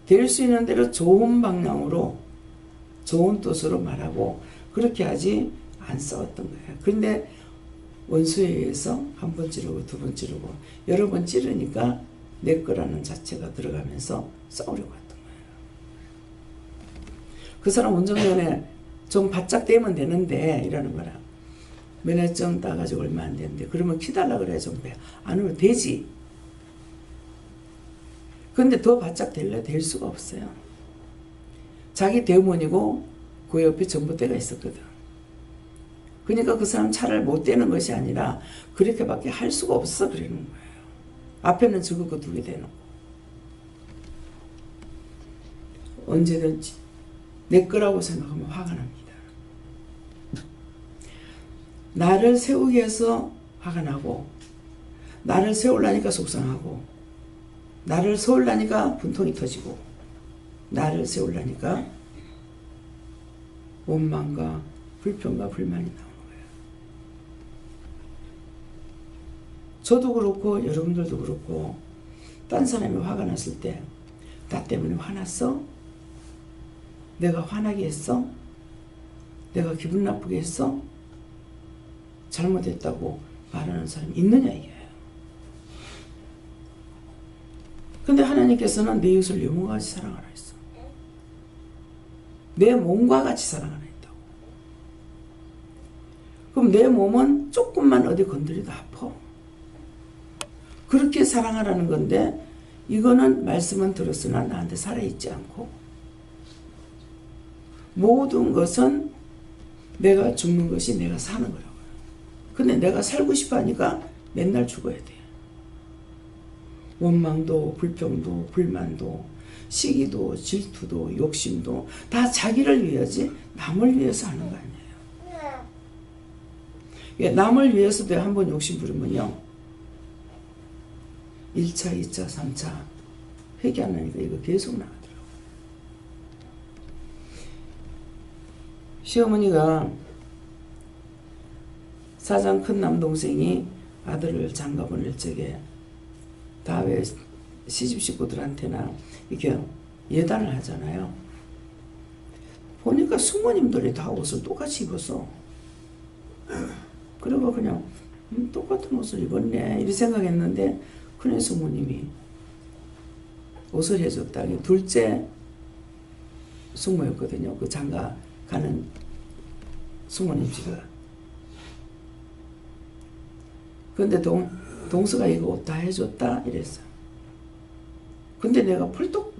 될 수 있는 대로 좋은 방향으로 좋은 뜻으로 말하고 그렇게 하지 안 싸웠던 거예요. 그런데 원수에 의해서 한 번 찌르고 두 번 찌르고 여러 번 찌르니까 내 거라는 자체가 들어가면서 싸우려고 했던 거예요. 그 사람 운전면허 좀 바짝 되면 되는데 이러는 거라. 면허증 따가지고 얼마 안 되는데 그러면 키달라 그래야 좀 돼. 안 오면 되지. 근데 더 바짝 될래? 될 수가 없어요. 자기 대문이고 그 옆에 전봇대가 있었거든. 그러니까 그 사람 차를 못 떼는 것이 아니라 그렇게밖에 할 수가 없어 그러는 거예요. 앞에는 적고 두게 되는 거. 언제든지 내 거라고 생각하면 화가 납니다. 나를 세우기 위해서 화가 나고 나를 세우려니까 속상하고 나를 세우려니까 분통이 터지고 나를 세우려니까 원망과 불평과 불만이 나오는 거예요. 저도 그렇고 여러분들도 그렇고 딴 사람이 화가 났을 때 나 때문에 화났어? 내가 화나게 했어? 내가 기분 나쁘게 했어? 잘못했다고 말하는 사람이 있느냐 이게요. 근데 하나님께서는 내 이웃을 내 몸과 같이 사랑하라 했어. 내 몸과 같이 사랑하라 했다고. 그럼 내 몸은 조금만 어디 건드려도 아파. 그렇게 사랑하라는 건데 이거는 말씀은 들었으나 나한테 살아있지 않고 모든 것은 내가 죽는 것이 내가 사는 거라고요. 근데 내가 살고 싶어 하니까 맨날 죽어야 돼. 원망도 불평도 불만도 시기도 질투도 욕심도 다 자기를 위하지 남을 위해서 하는 거 아니에요. 남을 위해서 내가 한번 욕심 부리면요 1차, 2차, 3차 회개 안 하니까 이거 계속 나가더라고요. 시어머니가 사장 큰 남동생이 아들을 장가 보낼 적에 다 왜 시집 식구들한테나 이렇게 예단을 하잖아요. 보니까 숙모님들이 다 옷을 똑같이 입었어. 그리고 그냥 똑같은 옷을 입었네 이렇게 생각했는데 큰애 숙모님이 옷을 해줬다. 둘째 숙모였거든요. 그 장가 가는 숙모님 집에. 근데 동서가 이거 옷 다 해줬다 이랬어. 근데 내가 펄떡.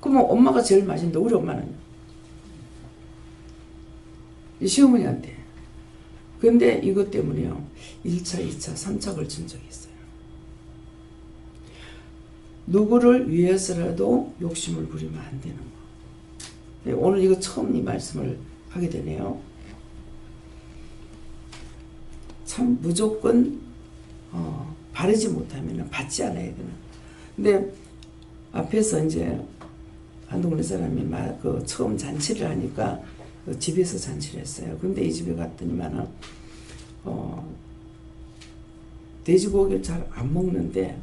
그러면 엄마가 제일 맛있는데 우리 엄마는 시어머니한테. 근데 이것 때문에요 1차, 2차, 3차 걸친 적이 있어요. 누구를 위해서라도 욕심을 부리면 안 되는 거. 오늘 이거 처음 이 말씀을 하게 되네요. 참 무조건 바르지 못하면 받지 않아야 되는. 근데 앞에서 이제 한동네 사람이 그 처음 잔치를 하니까 그 집에서 잔치를 했어요. 근데 이 집에 갔더니만은 돼지고기를 잘 안 먹는데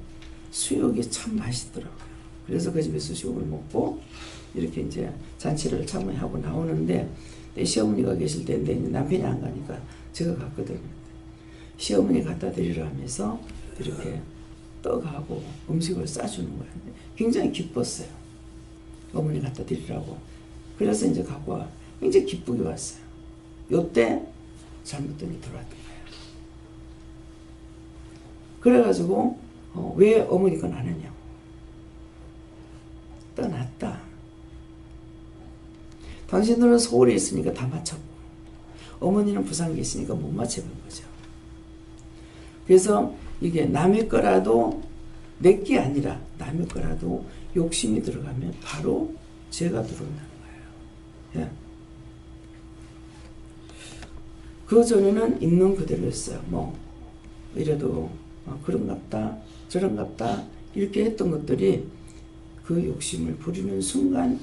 수육이 참 맛있더라고요. 그래서 그 집에서 수육을 먹고 이렇게 이제 잔치를 참여하고 나오는데 내 시어머니가 계실 때인데 남편이 안 가니까 제가 갔거든요. 시어머니 갖다 드리려 하면서 이렇게 떡하고 음식을 싸주는 거예요. 굉장히 기뻤어요. 어머니 갖다 드리라고. 그래서 이제 갖고 와. 굉장히 기쁘게 왔어요. 요때 잘못된 게 들어왔던 거예요. 그래가지고 왜 어머니 건 안 했냐고. 떠났다. 당신들은 서울에 있으니까 다 맞췄고 어머니는 부산에 있으니까 못 맞춰본 거죠. 그래서 이게 남의 거라도 내 게 아니라 남의 거라도 욕심이 들어가면 바로 죄가 들어온다는 거예요. 예. 그 전에는 있는 그대로였어요. 뭐 이래도 그런갑다 저런갑다 이렇게 했던 것들이 그 욕심을 부리는 순간,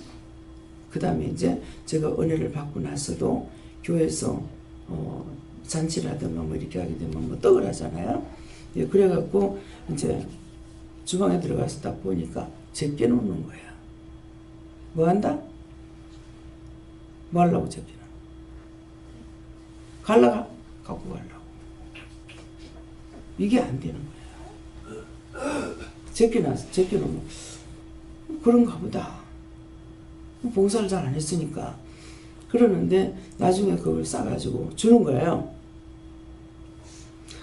그 다음에 이제 제가 은혜를 받고 나서도 교회에서 잔치라든가 뭐 이렇게 하게 되면 뭐 떡을 하잖아요. 예, 그래갖고 이제 주방에 들어가서 딱 보니까 제껴놓는 거야. 뭐 한다? 뭐 하려고 제껴놔? 갈라가? 갖고 가려고. 이게 안 되는 거야. 제껴놓으면 그런가 보다. 봉사를 잘 안 했으니까. 그러는데 나중에 그걸 싸가지고 주는 거예요.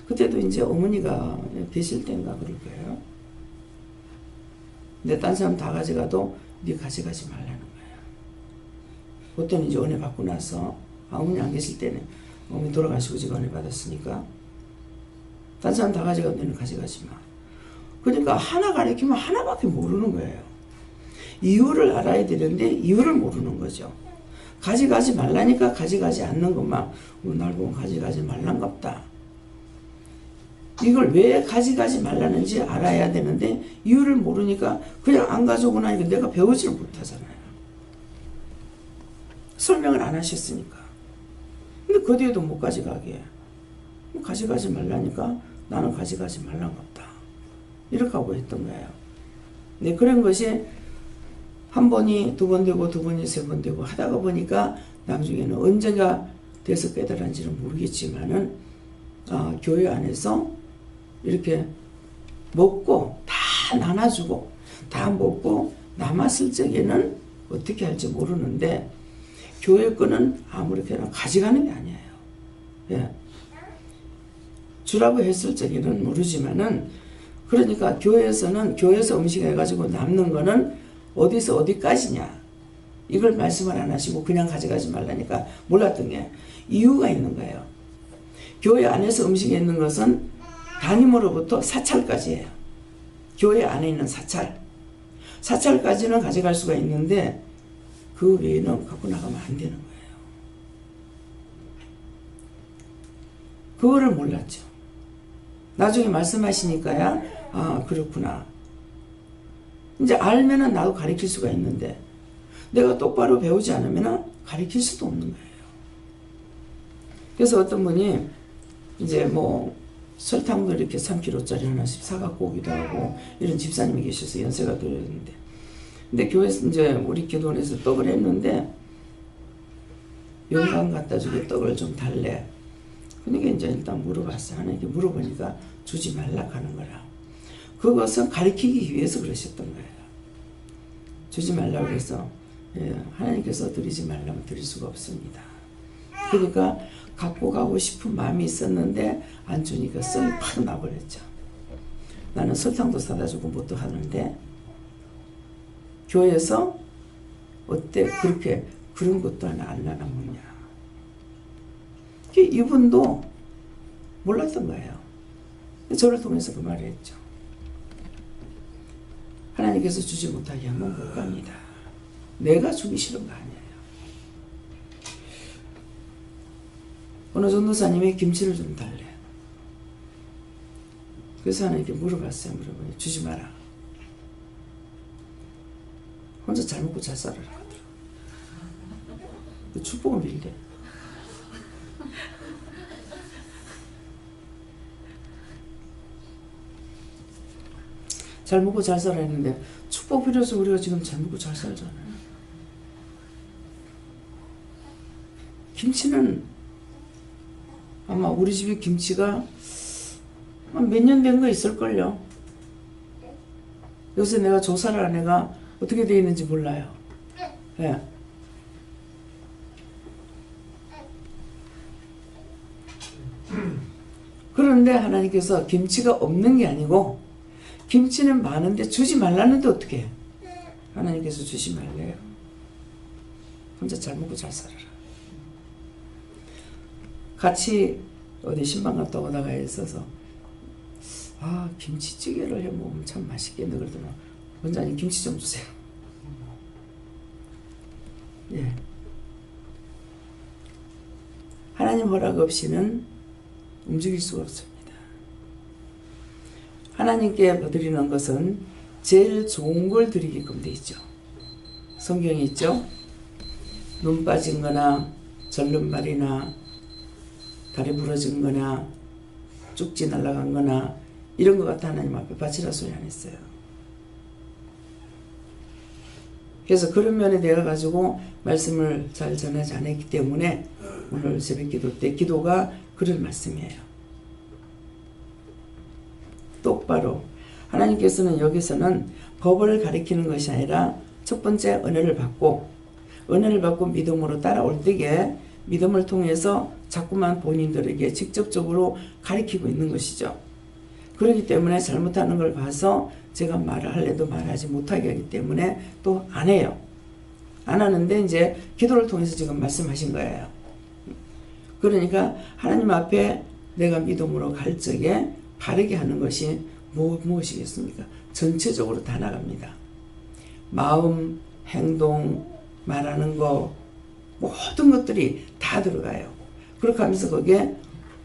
그때도 이제 어머니가 계실 때인가 그럴 거예요. 근데 딴 사람 다 가져가도 네 가져가지 말라는 거예요. 그때는 이제 은혜 받고 나서 어머니 안 계실 때는 어머니 돌아가시고 제가 은혜 받았으니까 딴 사람 다 가져가도 너는 가져가지 마. 그러니까 하나 가르치면 하나밖에 모르는 거예요. 이유를 알아야 되는데 이유를 모르는 거죠. 가져가지 말라니까 가져가지 않는 것만 날 보면 가져가지 말란갑다. 이걸 왜 가져가지 말라는지 알아야 되는데 이유를 모르니까 그냥 안 가져오고 나니까 내가 배우지를 못하잖아요. 설명을 안 하셨으니까. 근데 그 뒤에도 못 가져가게. 가져가지 말라니까 나는 가져가지 말란갑다. 이렇게 하고 했던 거예요. 네, 그런 것이 한 번이 두 번 되고 두 번이 세 번 되고 하다가 보니까 나중에는 언제가 돼서 깨달았는지는 모르겠지만은 교회 안에서 이렇게 먹고 다 나눠주고 다 먹고 남았을 적에는 어떻게 할지 모르는데 교회 거는 아무렇게나 가져가는 게 아니에요. 예. 주라고 했을 적에는 모르지만은 그러니까 교회에서 음식 해가지고 남는 거는 어디서 어디까지냐 이걸 말씀을 안 하시고 그냥 가져가지 말라니까 몰랐던 게 이유가 있는 거예요. 교회 안에서 음식이 있는 것은 담임으로부터 사찰까지예요. 교회 안에 있는 사찰까지는 가져갈 수가 있는데 그 외에는 갖고 나가면 안 되는 거예요. 그거를 몰랐죠. 나중에 말씀하시니까야 그렇구나. 이제 알면은 나도 가르칠 수가 있는데 내가 똑바로 배우지 않으면 가르칠 수도 없는 거예요. 그래서 어떤 분이 이제 뭐 설탕도 이렇게 3kg짜리 하나씩 사갖고 오기도 하고 이런 집사님이 계셔서 연세가 들었는데 근데 교회에서 이제 우리 기도원에서 떡을 했는데 영감 갖다 주고 떡을 좀 달래. 그러니까 이제 일단 물어봤어요. 하나님께 물어보니까 주지 말라 하는 거라. 그것은 가르치기 위해서 그러셨던 거예요. 주지 말라고 해서 하나님께서 드리지 말라면 드릴 수가 없습니다. 그러니까 갖고 가고 싶은 마음이 있었는데 안 주니까 성이 팍 나버렸죠. 나는 설탕도 사다 주고 뭣도 하는데 교회에서 어때 그렇게 그런 것도 하나 알라나 뭐냐. 이분도 몰랐던 거예요. 저를 통해서 그 말을 했죠. 하나님께서 주지 못하게 하면 못 갑니다. 내가 주기 싫은 거 아니에요. 어느 전도사님이 김치를 좀 달래. 그래서 하나님께 물어봤어요. 물어보니 주지 마라. 혼자 잘 먹고 잘 살아라 하더라고요. 축복을 빌대. 잘 먹고 잘 살아야 했는데 축복 빌어서 우리가 지금 잘 먹고 잘 살잖아요. 김치는 아마 우리 집에 김치가 몇 년 된 거 있을걸요. 요새 내가 조사를 안 해가 어떻게 되어 있는지 몰라요. 예. 그런데 하나님께서 김치가 없는 게 아니고 김치는 많은데 주지 말라는데 어떻게 해? 하나님께서 주지 말래요. 혼자 잘 먹고 잘 살아라. 같이 어디 신방 갔다 오다가 있어서 김치찌개를 해 먹으면 참 맛있겠네 그러더니 원장님 김치 좀 주세요. 예. 하나님 허락 없이는 움직일 수가 없습니다. 하나님께 드리는 것은 제일 좋은 걸 드리게끔 돼 있죠. 성경에 있죠. 눈 빠진 거나 절름발이나 다리 부러진 거나 쪽지 날아간 거나 이런 것 같아 하나님 앞에 바치라 소리 안 했어요. 그래서 그런 면에 대해 가지고 말씀을 잘 전하지 않았기 때문에 오늘 새벽 기도 때 기도가 그런 말씀이에요. 똑바로 하나님께서는 여기서는 법을 가리키는 것이 아니라 첫 번째 은혜를 받고 믿음으로 따라올 때에 믿음을 통해서 자꾸만 본인들에게 직접적으로 가리키고 있는 것이죠. 그렇기 때문에 잘못하는 걸 봐서 제가 말을 하려도 말하지 못하게 하기 때문에 또 안 해요. 안 하는데 이제 기도를 통해서 지금 말씀하신 거예요. 그러니까 하나님 앞에 내가 믿음으로 갈 적에 바르게 하는 것이 무엇이겠습니까? 전체적으로 다 나갑니다. 마음, 행동, 말하는 거 모든 것들이 다 들어가요. 그렇게 하면서 거기에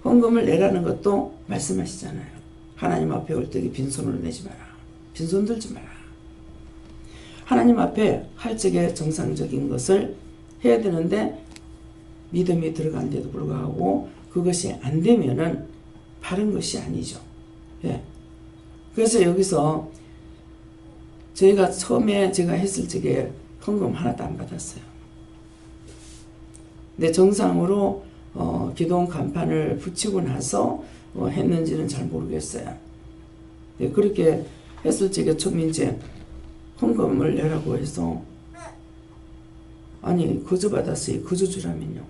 헌금을 내라는 것도 말씀하시잖아요. 하나님 앞에 올 때 빈손으로 내지 마라. 빈손 들지 마라. 하나님 앞에 할 적에 정상적인 것을 해야 되는데 믿음이 들어간데도 불구하고 그것이 안 되면은 바른 것이 아니죠. 예. 그래서 여기서 저희가 처음에 제가 했을 적에 헌금 하나도 안 받았어요. 근데 정상으로 기도원 간판을 붙이고 나서 했는지는 잘 모르겠어요. 네, 그렇게 했을 적에 처음 이제 헌금을 내라고 해서 아니 거저 받았어요. 거저 주라면요.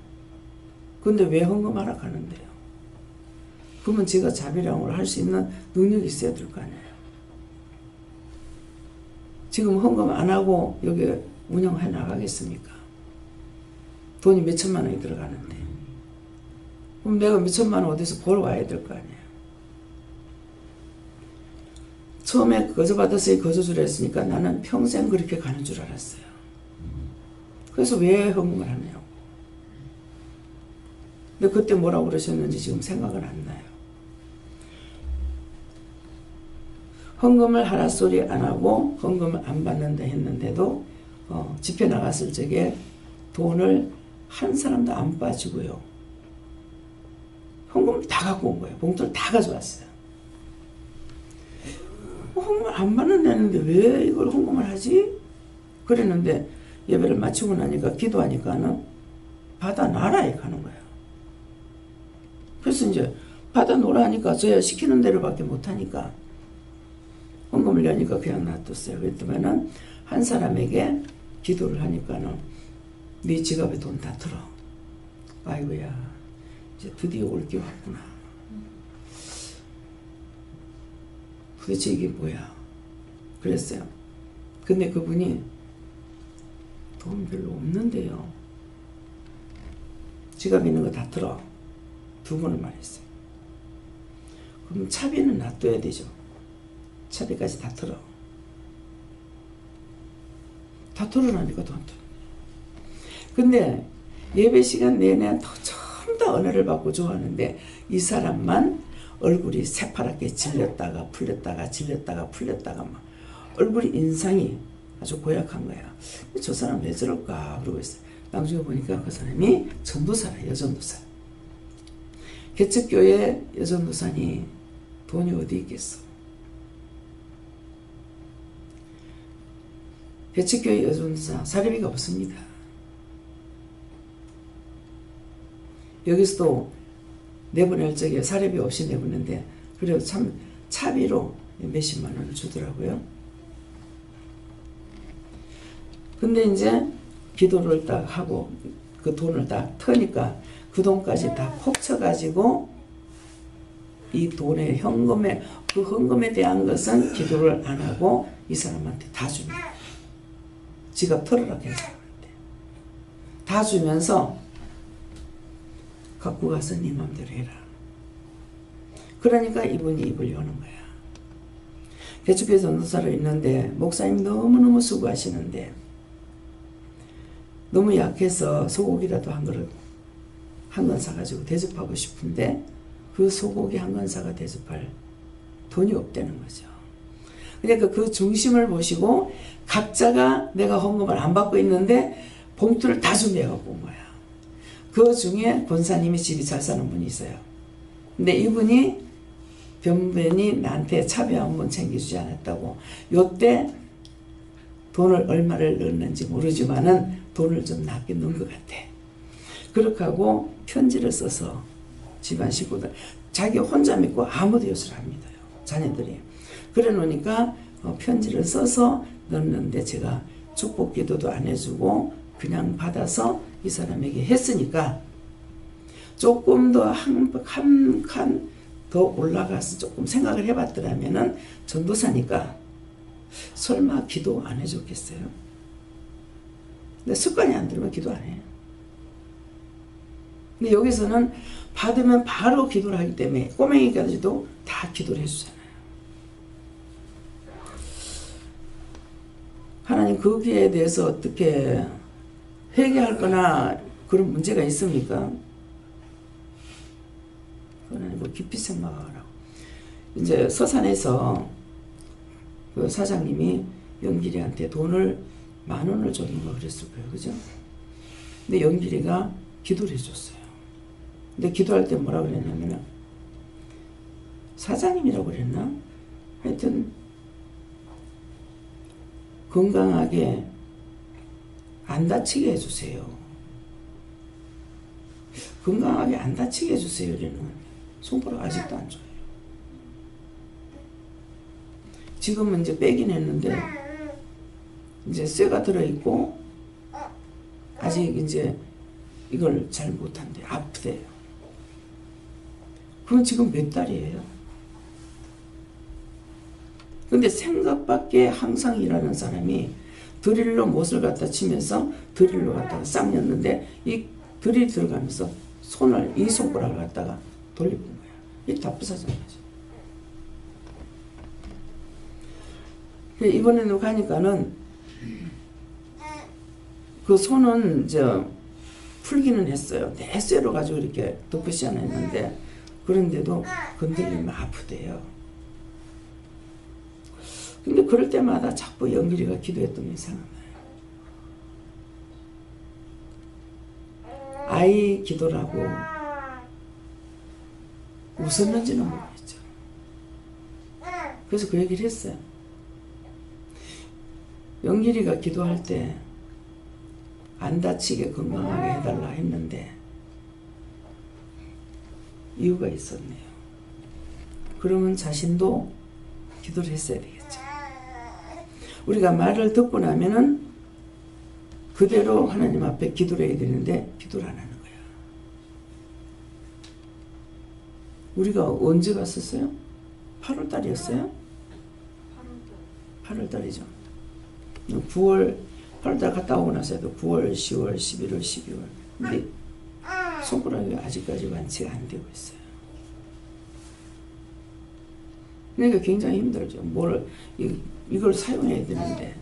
근데 왜 헌금하라 하는데요? 그러면 제가 자비량으로 할 수 있는 능력이 있어야 될 거 아니에요. 지금 헌금 안 하고 여기 운영해 나가겠습니까? 돈이 몇 천만 원이 들어가는데 그럼 내가 몇 천만 원 어디서 벌어 와야 될 거 아니에요. 처음에 거저 받았어요. 거저 주라 했으니까 나는 평생 그렇게 가는 줄 알았어요. 그래서 왜 헌금을 하냐고. 근데 그때 뭐라고 그러셨는지 지금 생각은 안 나요. 헌금을 하라 소리 안 하고 헌금을 안 받는다 했는데도 집회 나갔을 적에 돈을 한 사람도 안 빠지고요. 헌금을 다 갖고 온 거예요. 봉투를 다 가져왔어요. 헌금을 안 받는다는데 왜 이걸 헌금을 하지? 그랬는데 예배를 마치고 나니까 기도하니까는 받아놔라 이렇게 하는 거예요. 그래서 이제 받아놓으라 하니까 저야 시키는 대로밖에 못하니까 헌금을 내니까 그냥 놔뒀어요. 그랬더니는 한 사람에게 기도를 하니까는 네 지갑에 돈 다 들어. 아이고야 이제 드디어 올 게 왔구나. 도대체 이게 뭐야? 그랬어요. 근데 그분이 돈 별로 없는데요. 지갑에 있는 거 다 들어. 두 번을 말했어요. 그럼 차비는 놔둬야 되죠. 차비까지 다 들어. 다 털어놓으니까 돈 들어. 근데 예배 시간 내내 전부 다 은혜를 받고 좋아하는데 이 사람만 얼굴이 새파랗게 질렸다가 풀렸다가 질렸다가 풀렸다가 막 얼굴 인상이 아주 고약한 거야. 저 사람 왜 저럴까 그러고 있어요. 나중에 보니까 그 사람이 전도사라. 여전도사. 개척교회 여전도사니 돈이 어디 있겠어. 개척교회 여전도사 사례비가 없습니다. 여기서도 내보낼 적에 사례비 없이 내보냈는데 그래도 참 차비로 몇십만 원을 주더라고요. 근데 이제 기도를 딱 하고 그 돈을 딱 터니까 그 돈까지 다 폭쳐가지고 이 돈의 현금에 그 헌금에 대한 것은 기도를 안 하고 이 사람한테 다 줍니다. 지갑 털으라 그 사람한테 다 주면서 갖고 가서 네 맘대로 해라. 그러니까 이분이 입을 여는 거야. 개척교회 전도사로 있는데 목사님 너무너무 수고하시는데 너무 약해서 소고기라도 한 한 건 사가지고 대접하고 싶은데 그 소고기 한 건 사가 대접할 돈이 없다는 거죠. 그러니까 그 중심을 보시고 각자가 내가 헌금을 안 받고 있는데 봉투를 다 준비해갖고 온 거야. 그 중에 권사님이 집이 잘 사는 분이 있어요. 근데 이분이 변변히 나한테 차비 한 번 챙겨주지 않았다고. 요때 돈을 얼마를 넣었는지 모르지만은 돈을 좀 낮게 넣은 것 같아. 그렇게 하고 편지를 써서 집안 식구들, 자기 혼자 믿고 아무도 요소를 안 믿어요. 자녀들이. 그래 놓으니까 편지를 써서 넣었는데 제가 축복 기도도 안 해주고 그냥 받아서 이 사람에게 했으니까 조금 더 한 칸 더 올라가서 조금 생각을 해봤더라면은 전도사니까 설마 기도 안 해줬겠어요? 근데 습관이 안 들으면 기도 안 해요. 근데 여기서는 받으면 바로 기도를 하기 때문에 꼬맹이까지도 다 기도를 해주잖아요. 하나님 거기에 대해서 어떻게 회개할 거나 그런 문제가 있습니까? 그거는 뭐 깊이 생각하라고. 이제 서산에서 그 사장님이 영길이한테 돈을 10,000원을 줬는가 그랬을 거예요. 그죠? 근데 영길이가 기도를 해줬어요. 근데 기도할 때 뭐라 그랬냐면은 사장님이라고 그랬나? 하여튼 건강하게 안 다치게 해주세요. 건강하게 안 다치게 해주세요. 이러는 손가락 아직도 안 줘요. 지금은 이제 빼긴 했는데 이제 쇠가 들어있고 아직 이제 이걸 잘 못한대. 아프대요. 그건 지금 몇 달이에요. 근데 생각밖에 항상 일하는 사람이 드릴로 못을 갖다 치면서 드릴로 갖다가 쌍였는데 이 드릴 들어가면서 손을 이 손가락을 갖다가 돌려본 거야. 이게 다 부서진 거죠. 이번에는 가니까는 그 손은 풀기는 했어요. 내 쇠로 가지고 이렇게 덮으시 안 했는데 그런데도 건드리면 아프대요. 근데 그럴 때마다 자꾸 영길이가 기도했던 게 생각나요. 아이 기도라고 웃었는지는 모르겠죠. 그래서 그 얘기를 했어요. 영길이가 기도할 때 안 다치게 건강하게 해달라 했는데 이유가 있었네요. 그러면 자신도 기도를 했어야 되겠죠. 우리가 말을 듣고 나면은 그대로 하나님 앞에 기도를 해야 되는데 기도를 안 하는 거야. 우리가 언제 갔었어요? 8월달이었어요? 8월달이죠. 9월 8월달 갔다 오고 나서도 9월, 10월, 11월, 12월. 근데 손가락이 아직까지 완치가 안 되고 있어요. 그러니까 굉장히 힘들죠. 이걸 사용해야 되는데.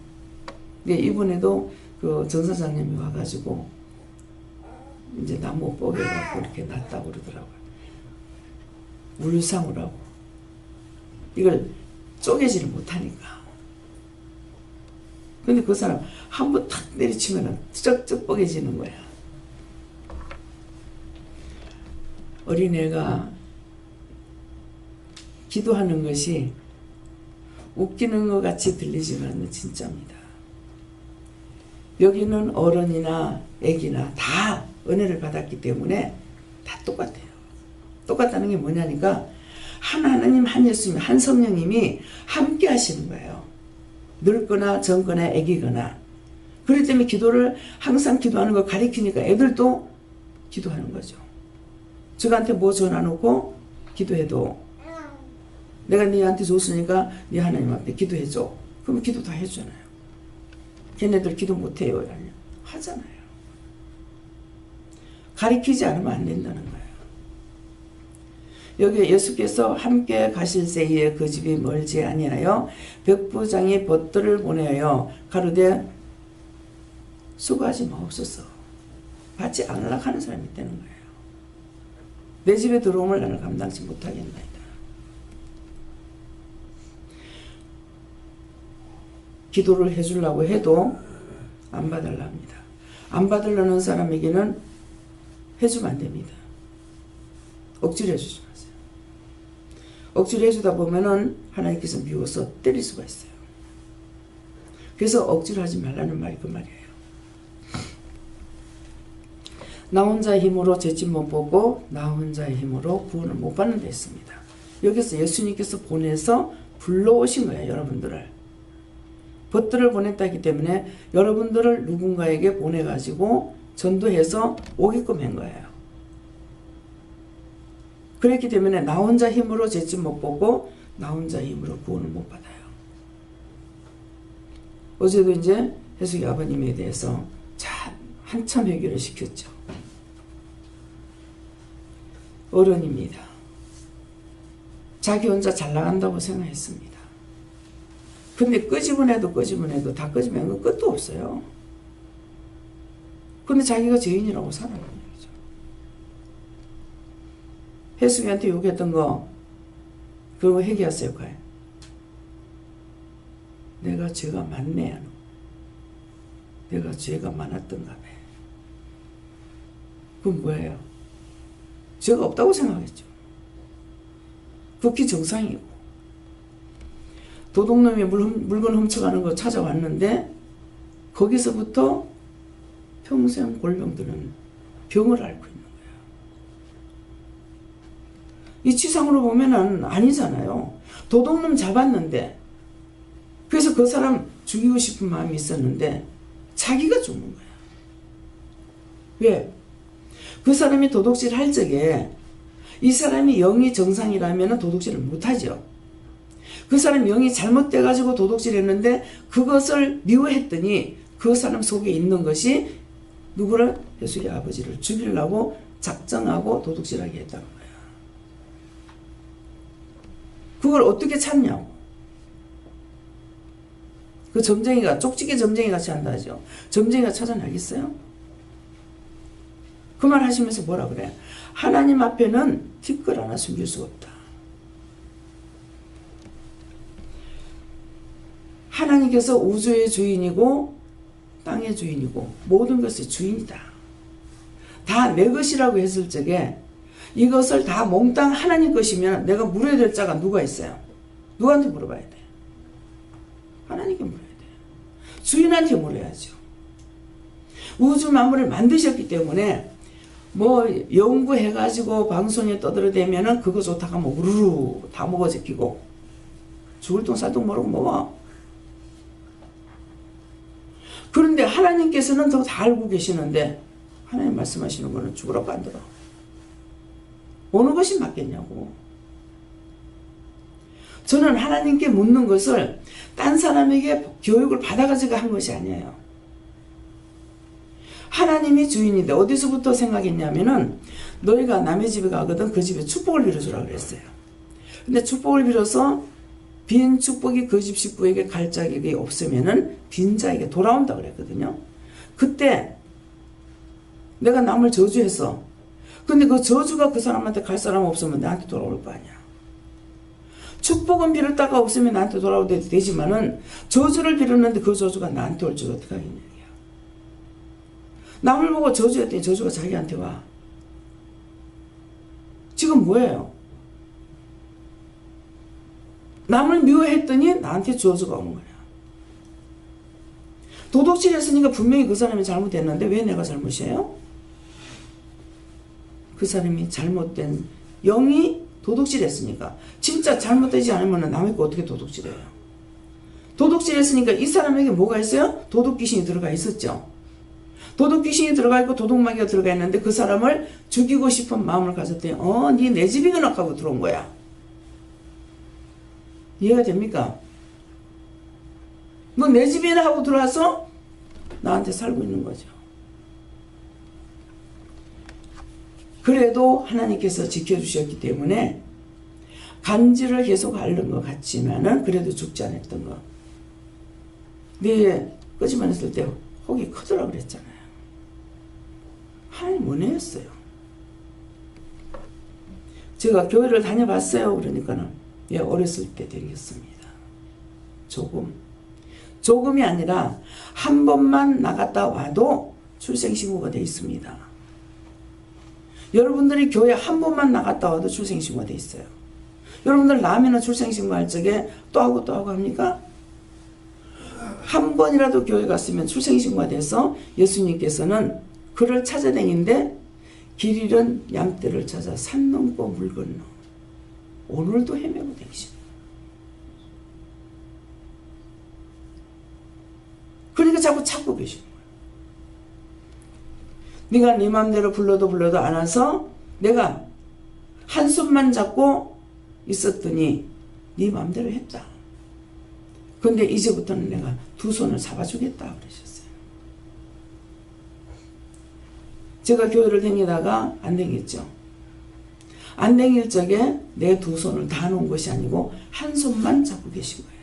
근데 이번에도 그 전 사장님이 와가지고 이제 나무 뽀개갖고 이렇게 놨다고 그러더라고요. 물상을 하고. 이걸 쪼개지를 못하니까. 근데 그 사람 한 번 탁 내리치면은 쩍쩍 뻐개지는 거야. 어린애가 기도하는 것이 웃기는 것 같이 들리지만 진짜입니다. 여기는 어른이나 애기나 다 은혜를 받았기 때문에 다 똑같아요. 똑같다는 게 뭐냐니까 한 하나님, 한 예수님, 한 성령님이 함께 하시는 거예요. 늙거나 젊거나 애기거나. 그렇기 때문에 기도를 항상 기도하는 걸 가리키니까 애들도 기도하는 거죠. 저한테 뭐 전화놓고 기도해도 내가 너한테 줬으니까 네 하나님 앞에 기도해줘. 그러면 기도 다 해주잖아요. 걔네들 기도 못해요. 하잖아요. 가리키지 않으면 안 된다는 거예요. 여기 예수께서 함께 가실 새에 그 집이 멀지 아니하여 백부장이 벗들을 보내어 가로되 수고하지 마옵소서. 받지 않으려고 하는 사람이 있다는 거예요. 내 집에 들어오면 나는 감당치 못하겠나이다. 기도를 해주려고 해도 안 받으려 합니다. 안 받으려는 사람에게는 해주면 안 됩니다. 억지로 해주지 마세요. 억지로 해주다 보면은 하나님께서 미워서 때릴 수가 있어요. 그래서 억지로 하지 말라는 말이 그 말이에요. 나 혼자의 힘으로 죄짐 못 보고 나 혼자의 힘으로 구원을 못 받는 데 있습니다. 여기서 예수님께서 보내서 불러오신 거예요. 여러분들을. 벗들을 보냈다기 때문에 여러분들을 누군가에게 보내가지고 전도해서 오게끔 한 거예요. 그랬기 때문에 나 혼자 힘으로 죄짐 못 보고 나 혼자 힘으로 구원을 못 받아요. 어제도 이제 해숙이 아버님에 대해서 한참 해결을 시켰죠. 어른입니다. 자기 혼자 잘 나간다고 생각했습니다. 근데 끄집어내도 다 끄집어내면 끝도 없어요. 근데 자기가 죄인이라고 살아가는 얘기죠. 혜숙이한테 욕했던 거 그거 회개하세요. 내가 죄가 많네. 내가 죄가 많았던가 봐. 그건 뭐예요? 죄가 없다고 생각했죠. 극히 정상이고 도둑놈이 물건 훔쳐가는 거 찾아왔는데 거기서부터 평생 골병드는 병을 앓고 있는 거예요. 이치상으로 보면은 아니잖아요. 도둑놈 잡았는데 그래서 그 사람 죽이고 싶은 마음이 있었는데 자기가 죽는 거야. 왜? 그 사람이 도둑질 할 적에 이 사람이 영이 정상이라면 도둑질을 못하죠. 그 사람이 영이 잘못돼가지고 도둑질했는데 그것을 미워했더니 그 사람 속에 있는 것이 누구를? 혜숙이 아버지를 죽이려고 작정하고 도둑질하게 했다는 거야. 그걸 어떻게 찾냐고. 그 점쟁이가 쪽지게 점쟁이 같이 한다 하죠. 점쟁이가 찾아나겠어요? 그 말 하시면서 뭐라 그래? 하나님 앞에는 티끌 하나 숨길 수가 없다. 하나님께서 우주의 주인이고 땅의 주인이고 모든 것의 주인이다. 다 내 것이라고 했을 적에 이것을 다 몽땅 하나님 것이면 내가 물어야 될 자가 누가 있어요? 누구한테 물어봐야 돼? 하나님께 물어야 돼. 주인한테 물어야죠. 우주 만물을 만드셨기 때문에 뭐 연구해가지고 방송에 떠들어대면은 그거 좋다고 하면 우르르 다 먹어 제끼고 죽을 돈 살 돈 모르고 먹어. 그런데 하나님께서는 더 다 알고 계시는데 하나님 말씀하시는 거는 죽으라고 안 들어. 어느 것이 맞겠냐고. 저는 하나님께 묻는 것을 딴 사람에게 교육을 받아가지고 한 것이 아니에요. 하나님이 주인인데 어디서부터 생각했냐면은 너희가 남의 집에 가거든 그 집에 축복을 빌어주라 그랬어요. 근데 축복을 빌어서 빈 축복이 그 집 식구에게 갈 자격이 없으면은 빈자에게 돌아온다 그랬거든요. 그때 내가 남을 저주했어. 근데 그 저주가 그 사람한테 갈 사람 없으면 나한테 돌아올 거 아니야. 축복은 빌었다가 없으면 나한테 돌아올 때도 되지만은 저주를 빌었는데 그 저주가 나한테 올 줄 어떻게 하겠냐. 남을 보고 저주했더니 저주가 자기한테 와. 지금 뭐예요? 남을 미워했더니 나한테 저주가 오는 거야. 도둑질 했으니까 분명히 그 사람이 잘못했는데 왜 내가 잘못이에요? 그 사람이 잘못된 영이 도둑질 했으니까. 진짜 잘못되지 않으면 남의 거 어떻게 도둑질해요? 도둑질 했으니까 이 사람에게 뭐가 있어요? 도둑 귀신이 들어가 있었죠. 도둑 귀신이 들어가 있고 도둑마귀가 들어가 있는데 그 사람을 죽이고 싶은 마음을 가졌더니 니 내 집이구나 하고 들어온 거야. 이해가 됩니까? 너 내 집이나 하고 들어와서 나한테 살고 있는 거죠. 그래도 하나님께서 지켜주셨기 때문에 간지를 계속 앓는 것 같지만은 그래도 죽지 않았던 거. 네 끄집어냈을 했을 때 혹이 크더라 그랬잖아요. 하나님 은혜였어요. 제가 교회를 다녀봤어요. 그러니까는 예, 어렸을 때 다녔습니다. 조금이 아니라 한 번만 나갔다 와도 출생신고가 되어 있습니다. 여러분들이 교회 한 번만 나갔다 와도 출생신고가 되어 있어요. 여러분들 라면은 출생신고할 적에 또 하고 합니까? 한 번이라도 교회 갔으면 출생신고가 돼서 예수님께서는 그를 찾아다니는데 길 잃은 양떼를 찾아 산 넘고 물 건너 오늘도 헤매고 다니십니다. 그러니까 자꾸 찾고 계시는 거예요. 네가 네 마음대로 불러도 안 와서 내가 한숨만 잡고 있었더니 네 마음대로 했다. 근데 이제부터는 내가 두 손을 잡아주겠다 그러셨어요. 제가 교회를 다니다가 안 다녔죠. 안 다닐 적에 내 두 손을 다 놓은 것이 아니고 한 손만 잡고 계신 거예요.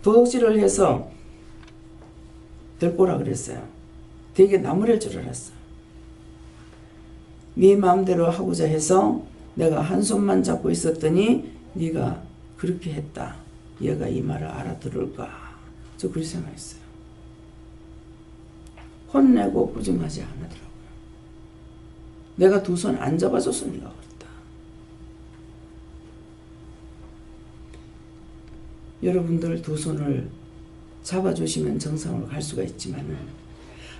도둑질을 해서 들보라 그랬어요. 되게 나무랄 줄 알았어. 네 마음대로 하고자 해서 내가 한 손만 잡고 있었더니 네가 그렇게 했다. 얘가 이 말을 알아들을까? 저 그렇게 생각했어요. 혼내고 꾸중하지 않으더라고요. 내가 두 손 안 잡아줘서 네가 그랬다. 여러분들 두 손을 잡아주시면 정상으로 갈 수가 있지만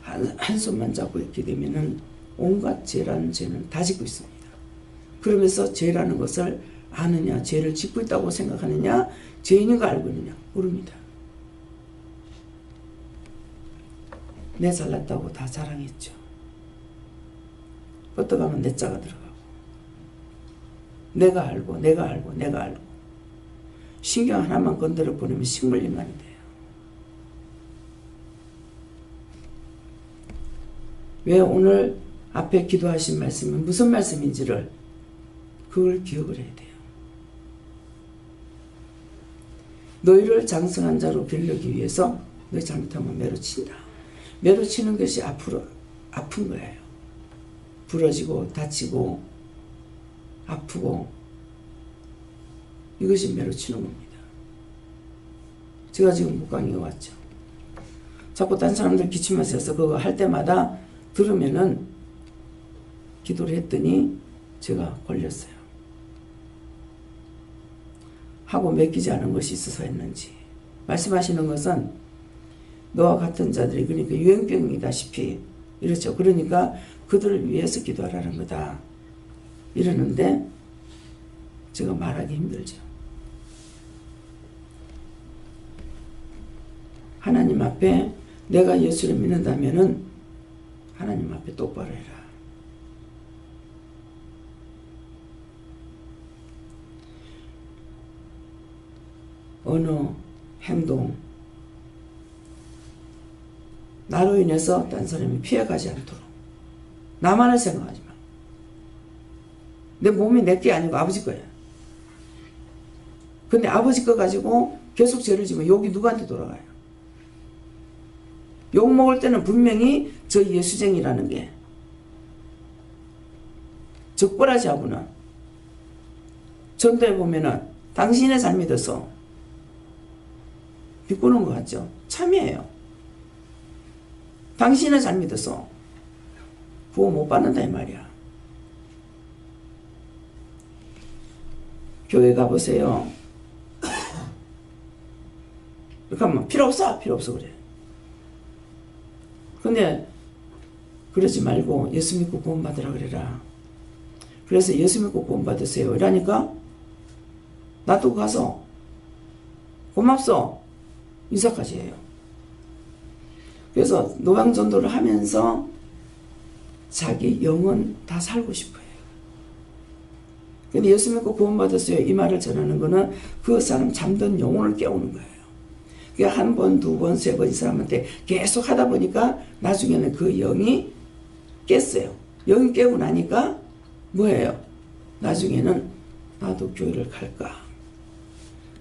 한 손만 잡고 있게 되면 온갖 죄라는 죄는 다 짓고 있습니다. 그러면서 죄라는 것을 아느냐, 죄를 짓고 있다고 생각하느냐, 죄인인 거 알고 있느냐 모릅니다. 내 잘났다고 다 자랑했죠. 뻗어가면 내 자가 들어가고 내가 알고 신경 하나만 건드려 버리면 식물인간이 돼요. 왜 오늘 앞에 기도하신 말씀이 무슨 말씀인지를 그걸 기억을 해야 돼요. 너희를 장성한 자로 기르기 위해서 너희 잘못하면 매로 친다. 매로 치는 것이 앞으로 아픈 거예요. 부러지고 다치고 아프고 이것이 매로 치는 겁니다. 제가 지금 목강에 왔죠. 자꾸 딴 사람들 기침하면서 해서 그거 할 때마다 들으면은 기도를 했더니 제가 걸렸어요. 하고 맡기지 않은 것이 있어서 했는지. 말씀하시는 것은 너와 같은 자들이 그러니까 유행병이다시피 이렇죠. 그러니까 그들을 위해서 기도하라는 거다. 이러는데 제가 말하기 힘들죠. 하나님 앞에 내가 예수를 믿는다면은 하나님 앞에 똑바로 해라. 어느 행동 나로 인해서 딴 사람이 피해가지 않도록 나만을 생각하지 마. 내 몸이 내 게 아니고 아버지 거야. 근데 아버지 거 가지고 계속 죄를 지면 욕이 누구한테 돌아가요? 욕 먹을 때는 분명히 저 예수쟁이라는 게 적벌하지하고는 전도해 보면은 당신의 잘 믿어서 비꼬는 것 같죠? 참이에요. 당신의 잘 믿어서 구원 못 받는다 이 말이야. 교회 가보세요. 이렇게 하면 필요 없어 그래. 근데 그러지 말고 예수 믿고 구원 받으라 그래라. 그래서 예수 믿고 구원 받으세요 이러니까 나도 가서 고맙소 인사까지 해요. 그래서 노방전도를 하면서 자기 영혼 다 살고 싶어요. 근데 예수 믿고 구원 받았어요 이 말을 전하는 거는 그 사람 잠든 영혼을 깨우는 거예요. 그러니까 한 번, 두 번, 세 번 이 사람한테 계속 하다 보니까 나중에는 그 영이 깼어요. 영이 깨고 나니까 뭐예요? 나중에는 나도 교회를 갈까?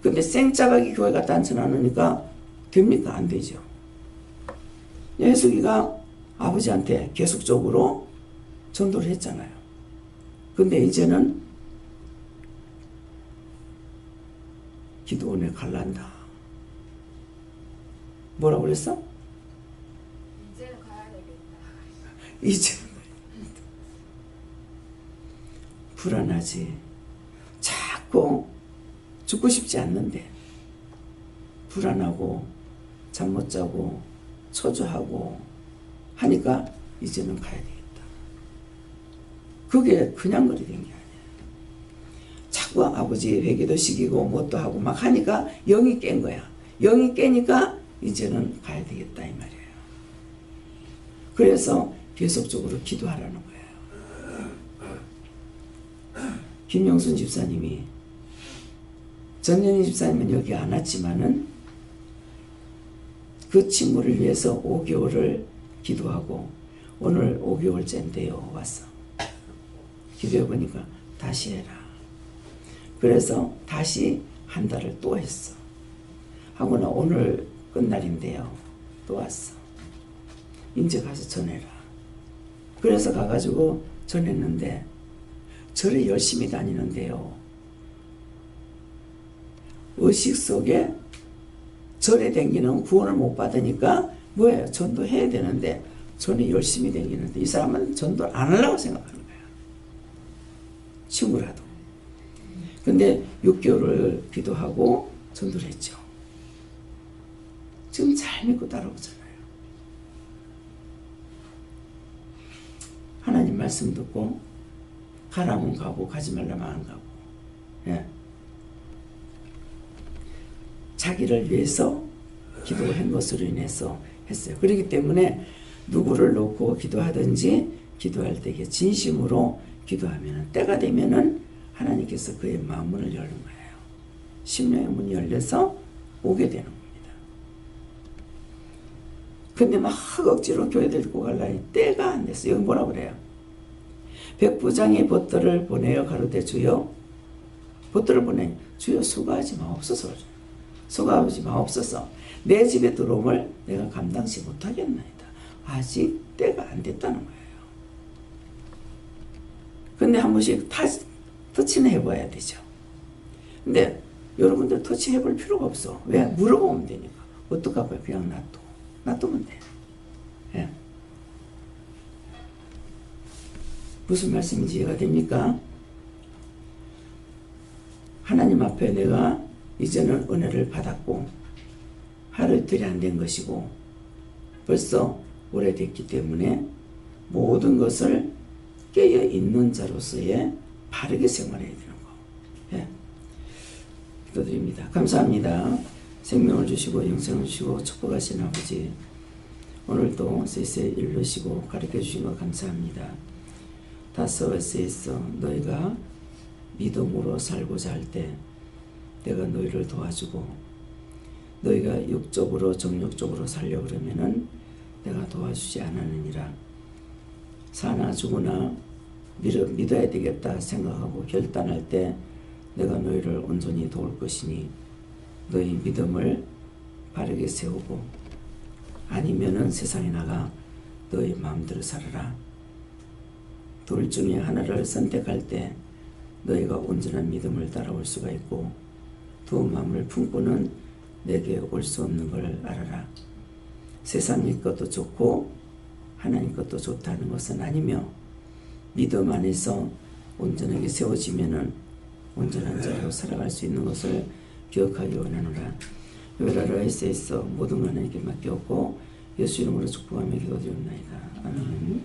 근데 생짜박이 교회 갔다 앉혀 놔놓으니까 됩니까? 안 되죠. 혜숙이가 아버지한테 계속적으로 전도를 했잖아요. 근데 이제는 기도원에 갈란다. 뭐라고 그랬어? 이제는 가야 되겠다. 이제는 불안하지. 자꾸 죽고 싶지 않는데 불안하고 잠 못 자고 초조하고 하니까 이제는 가야 되겠다. 그게 그냥 그리 된 게 아니야. 자꾸 아버지 회개도 시키고 뭣도 하고 막 하니까 영이 깬 거야. 영이 깨니까 이제는 가야 되겠다 이 말이에요. 그래서 계속적으로 기도하라는 거예요. 김영순 집사님이, 전현희 집사님은 여기 안 왔지만은 그 친구를 위해서 5개월을 기도하고 오늘 5개월째인데요 왔어. 기도해 보니까 다시 해라. 그래서 다시 한 달을 또 했어. 하고는 오늘 끝날인데요 또 왔어. 이제 가서 전해라. 그래서 가가지고 전했는데 절에 열심히 다니는데요. 의식 속에 절에 다니는 구원을 못 받으니까 뭐예요? 전도해야 되는데 전에 열심히 다니는데 이 사람은 전도를 안 하려고 생각하는 거야. 친구라도. 근데 6개월을 기도하고 전도를 했죠. 지금 잘 믿고 따라오잖아요. 하나님 말씀 듣고 가라면 가고 가지 말라면 안 가고. 예. 자기를 위해서 기도한 것으로 인해서 했어요. 그렇기 때문에 누구를 놓고 기도하든지 기도할 때 진심으로 기도하면 때가 되면은 하나님께서 그의 마음문을 여는 거예요. 심령의 문이 열려서 오게 되는 겁니다. 근데 막 억지로 교회 데리고 가려니 때가 안 됐어. 여기 뭐라 그래요? 백부장이 벗들을 보내어 가로되 주여, 벗들을 보내 주여 수고하지 마옵소서. 수고하지 마옵소서. 내 집에 들어옴을 내가 감당치 못하겠나이다. 아직 때가 안 됐다는 거예요. 근데 한 번씩 터치는 해봐야 되죠. 근데 여러분들 터치 해볼 필요가 없어. 왜? 물어보면 되니까. 어떡하고요? 그냥 놔두면 돼. 예. 무슨 말씀인지 이해가 됩니까? 하나님 앞에 내가 이제는 은혜를 받았고 하루 이틀이 안 된 것이고 벌써 오래됐기 때문에 모든 것을 깨어있는 자로서의 바르게 생활해야 되는 거. 예. 기도드립니다. 감사합니다. 생명을 주시고 영생을 주시고 축복하신 아버지, 오늘도 쎄쎄 일러시고 가르쳐 주신 거 감사합니다. 다스에서 너희가 믿음으로 살고자 할 때 내가 너희를 도와주고, 너희가 육적으로 정욕적으로 살려고 그러면은 내가 도와주지 않았느니라. 사나 죽으나 믿어야 되겠다 생각하고 결단할 때 내가 너희를 온전히 도울 것이니 너희 믿음을 바르게 세우고, 아니면은 세상에 나가 너희 마음대로 살아라. 둘 중에 하나를 선택할 때 너희가 온전한 믿음을 따라올 수가 있고, 두 마음을 품고는 내게 올 수 없는 걸 알아라. 세상의 것도 좋고 하나님 것도 좋다는 것은 아니며, 믿음 안에서 온전하게 세워지면은 온전한 자로 살아갈 수 있는 것을 기억하기 원하노라. 요라라에서 모든 하나님께 맡겼고 예수 이름으로 축복하며 기도드립니다. 아멘.